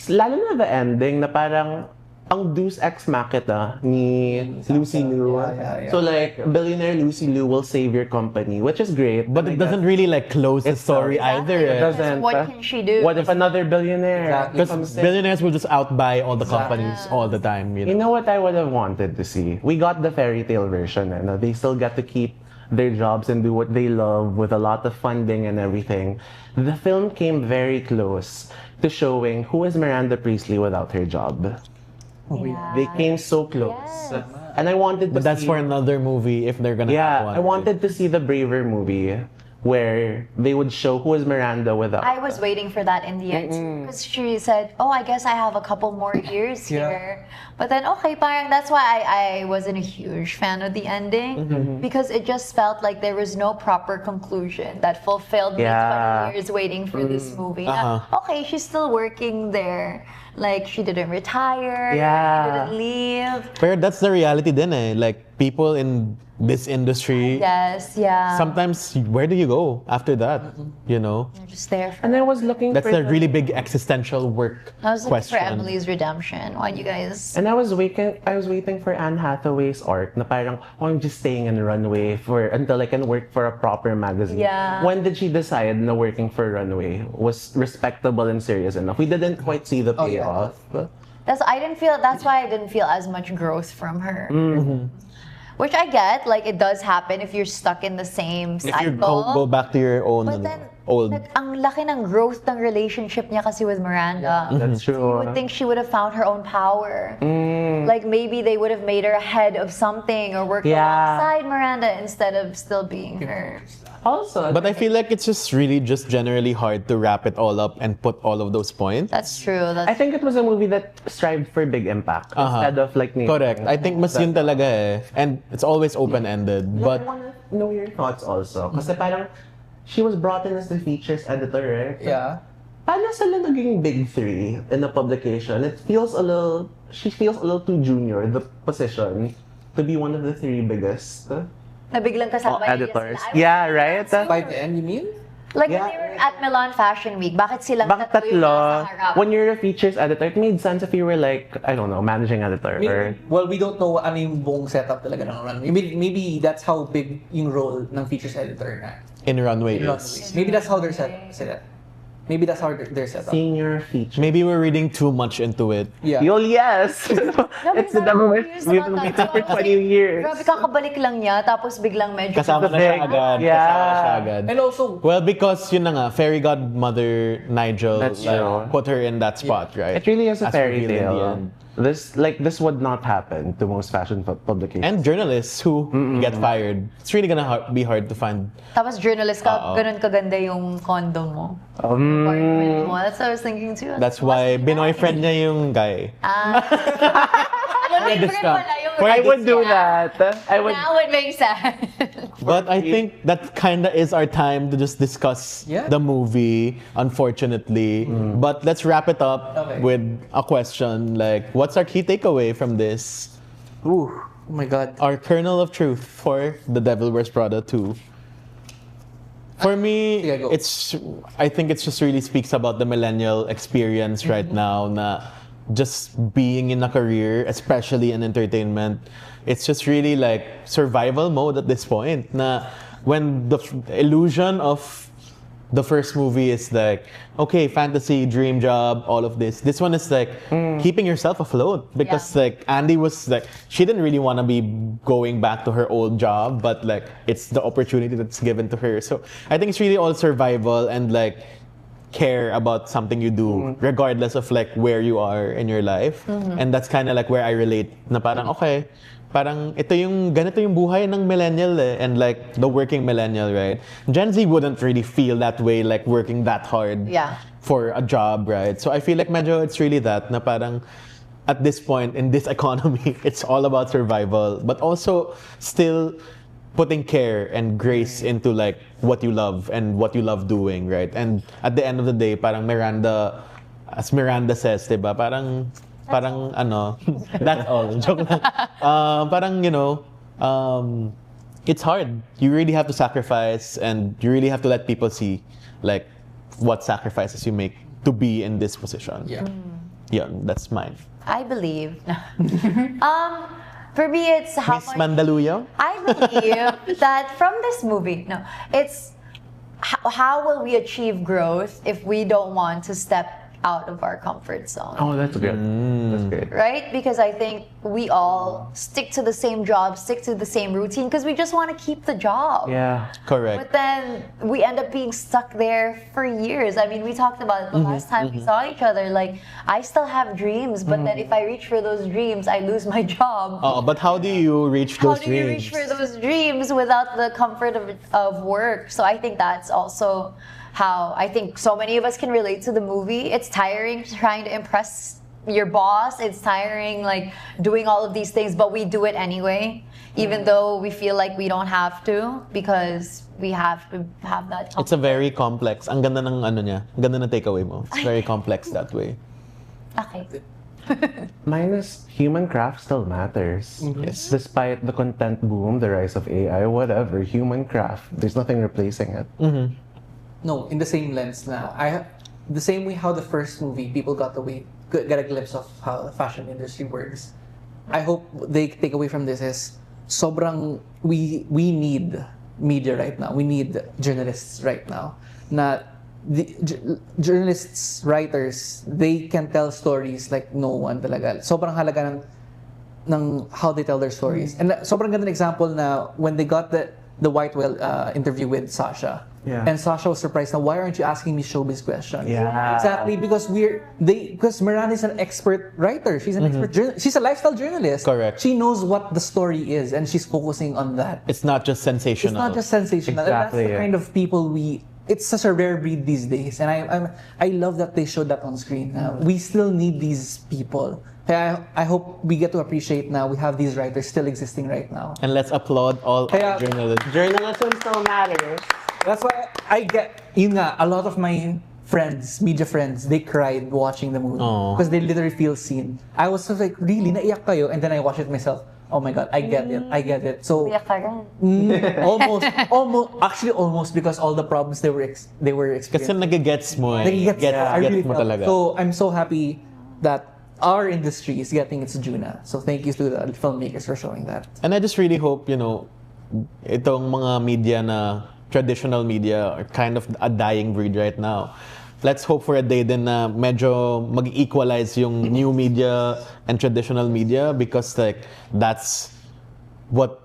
Lalo na the ending na parang ang Deus Ex Machina ni Lucy Liu. So like, billionaire Lucy Liu will save your company, which is great. But it doesn't really like close the story either. It doesn't. What can she do? What if another billionaire? Because billionaires will just outbuy all the companies all the time. You know what I would have wanted to see? We got the fairy tale version, and they still get to keep their jobs and do what they love with a lot of funding and everything. The film came very close to showing who is Miranda Priestley without her job. They came so close. Yes. And I wanted to But that's see... for another movie if they're gonna have one. I wanted to see the Braver movie where they would show who is Miranda without. I was waiting for that in the end because she said, "Oh, I guess I have a couple more years here." But then, okay, parang that's why I wasn't a huge fan of the ending because it just felt like there was no proper conclusion that fulfilled me 20 years waiting for this movie. Okay, she's still working there. Like, she didn't retire. She didn't leave. But that's the reality din eh. Like, people in this industry. Yes, yeah. Sometimes, where do you go after that? You know? You're just there for And I was looking That's for a really big existential work I was looking question. for Emily's redemption. Why you guys? And I was waiting for Anne Hathaway's arc na parang, oh, I'm just staying in Runway until I can work for a proper magazine. Yeah. When did she decide na working for Runway was respectable and serious enough? We didn't quite see the payoff. That's why I didn't feel as much growth from her. Which I get, like it does happen if you're stuck in the same If cycle. you go back to your own But then, old. ang laki ng growth ng relationship niya kasi with Miranda. That's true. You would think she would have found her own power. Like maybe they would have made her head of something or worked alongside Miranda instead of still being her. Also, But I feel like it's just really just generally hard to wrap it all up and put all of those points. That's true. I think it was a movie that strived for big impact instead of like Correct. I think mas yun talaga eh. And it's always open-ended. I But want to know your thoughts also. Kasi parang she was brought in as the features editor, right? Yeah. Paano sila naging big three in a publication? She feels a little too junior, the position, to be one of the three biggest Nabiglang kasama niya editors. sila. Yeah, right? By then, you mean? Like when they were at Milan Fashion Week, bakit silang Bakit tatlo yung tatlo? nasa harap? When you're a features editor, it made sense if you were like, I don't know, managing editor. Or, Well, we don't know ano yung buong setup talaga ng Runway. Maybe that's how big yung role ng features editor na. in Runway In is. Runway. Maybe that's how they're set. Maybe that's how they're set up. senior feature. Maybe we're reading too much into it. Yeah. Yes! It's the Devil Wears We've been waiting for 20 years. Grabe, kakabalik lang niya, tapos biglang medyo... Kasama na siya agad. Yeah. Kasama siya agad. And also, Well, because yun na nga, fairy godmother Nigel That's true. put her in that spot, right? It really is a As fairy revealed in the tale. end. This would not happen to most fashion publications. And journalists who get fired. It's really gonna be hard to find. Tapos journalist ka, ganun kaganda yung condo mo. Apartment mo. That's what I was thinking too. That's why binoyfriend niya yung guy. Libre pala yung I would do that. I would. Now it makes sense. But I think that kinda is our time to just discuss Yeah. the movie, unfortunately. But let's wrap it up Okay. with a question like, what's our key takeaway from this? oh my God. Our kernel of truth for The Devil Wears Prada 2. For me, Yeah, go. I think it just really speaks about the millennial experience right now na just being in a career, especially in entertainment, it's just really like survival mode at this point. Na when the illusion of the first movie is like, okay, fantasy, dream job, all of this. This one is like keeping yourself afloat because like Andy was like, she didn't really want to be going back to her old job, but like it's the opportunity that's given to her. So I think it's really all survival and like care about something you do regardless of like where you are in your life. And that's kind of like where I relate na parang okay, parang ganito yung buhay ng millennial eh, and like the working millennial, right? Gen Z wouldn't really feel that way, like working that hard for a job, right? So I feel like medyo it's really that na parang at this point in this economy, it's all about survival, but also still putting care and grace into like what you love and what you love doing, right? And at the end of the day, parang Miranda, as Miranda says, diba? Parang ano, that's all. Joke lang. Parang, you know, it's hard. You really have to sacrifice and you really have to let people see like what sacrifices you make to be in this position. Yeah, that's mine. I believe. For me, it's how Miss much... Mandaluyong? I believe that from this movie, it's how will we achieve growth if we don't want to step out of our comfort zone? Oh, that's good. That's great. Right? Because I think we all stick to the same job, stick to the same routine because we just want to keep the job. Yeah. Correct. But then we end up being stuck there for years. I mean, we talked about it the last time we saw each other. Like, I still have dreams, but then if I reach for those dreams, I lose my job. But how do you reach How those do you dreams? reach for those dreams without the comfort of work? So I think that's also how I think so many of us can relate to the movie. It's tiring trying to impress your boss. It's tiring like doing all of these things, but we do it anyway, even though we feel like we don't have to because we have to have that. It's a very complex. Ang ganda ng ano niya. Ang ganda ng takeaway mo. It's very complex that way. Okay. Mine is human craft still matters. Yes. Despite the content boom, the rise of AI, whatever, human craft, there's nothing replacing it. No, in the same lens na the same way how the first movie people got a glimpse of how the fashion industry works. I hope they take away from this is sobrang we need media right now. We need journalists right now. Na the journalists, writers, they can tell stories like no one talaga. Sobrang halaga ng how they tell their stories. And sobrang ganda ng example na when they got the White Whale interview with Sasha. Yeah. And Sasha was surprised. Now, why aren't you asking me showbiz questions? Yeah. Exactly, because because Miranda is an expert writer. She's an expert she's a lifestyle journalist. Correct. She knows what the story is, and she's focusing on that. It's not just sensational. It's not just sensational. And Exactly, that's the kind of people it's such a rare breed these days, and I love that they showed that on screen. We still need these people. I hope we get to appreciate now we have these writers still existing right now. And let's applaud all journalists. Journalism still matters. That's why I get, a lot of my friends, media friends, they cried watching the movie because they literally feel seen. I was sort of like, really, naiyak kayo? And then I watched it myself. Oh my God, I get it. So almost because all the problems they were experiencing. Kasi nagigets mo eh. I really mo felt. talaga. So I'm so happy that our industry is getting its due na. So thank you to the filmmakers for showing that. And I just really hope, itong mga media na traditional media are kind of a dying breed right now. Let's hope for a day din na medyo mag-equalize yung new media and traditional media because that's what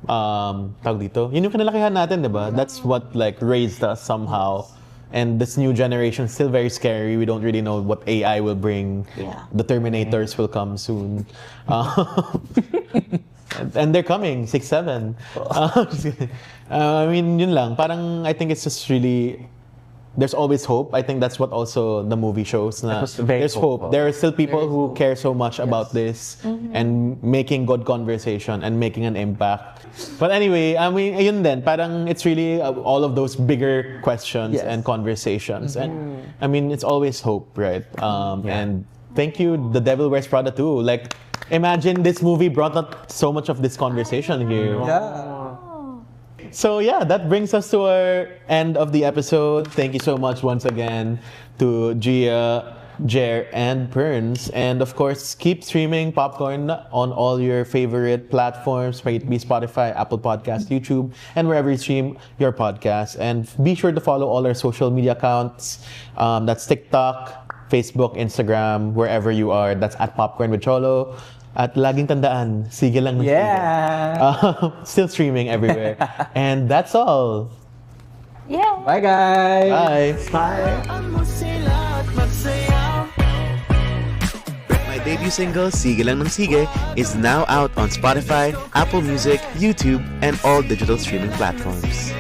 tawag dito. Yun yung kinalakihan natin, 'di ba? That's what raised us somehow. And this new generation is still very scary. We don't really know what AI will bring. Yeah. The Terminators will come soon. And they're coming, 6'7". I mean, yun lang. Parang, I think it's just really, there's always hope. I think that's what also the movie shows. Na there's hope. There are still people who care so much about this and making good conversation and making an impact. But anyway, I mean, ayun din. Parang it's really all of those bigger questions and conversations. And I mean, it's always hope, right? And thank you, The Devil Wears Prada too. Imagine this movie brought up so much of this conversation here. Yeah. So yeah, that brings us to our end of the episode. Thank you so much once again to Gia, Jer, and Perns. And of course, keep streaming Popcorn on all your favorite platforms, may it be Spotify, Apple Podcasts, YouTube, and wherever you stream your podcast. And be sure to follow all our social media accounts. That's TikTok, Facebook, Instagram, wherever you are. That's at Popcorn with Cholo. At laging tandaan, sige lang ng sige. Still streaming everywhere. And that's all. Yeah. Bye guys. Bye. My debut single, Sige Lang Nang Sige, is now out on Spotify, Apple Music, YouTube, and all digital streaming platforms.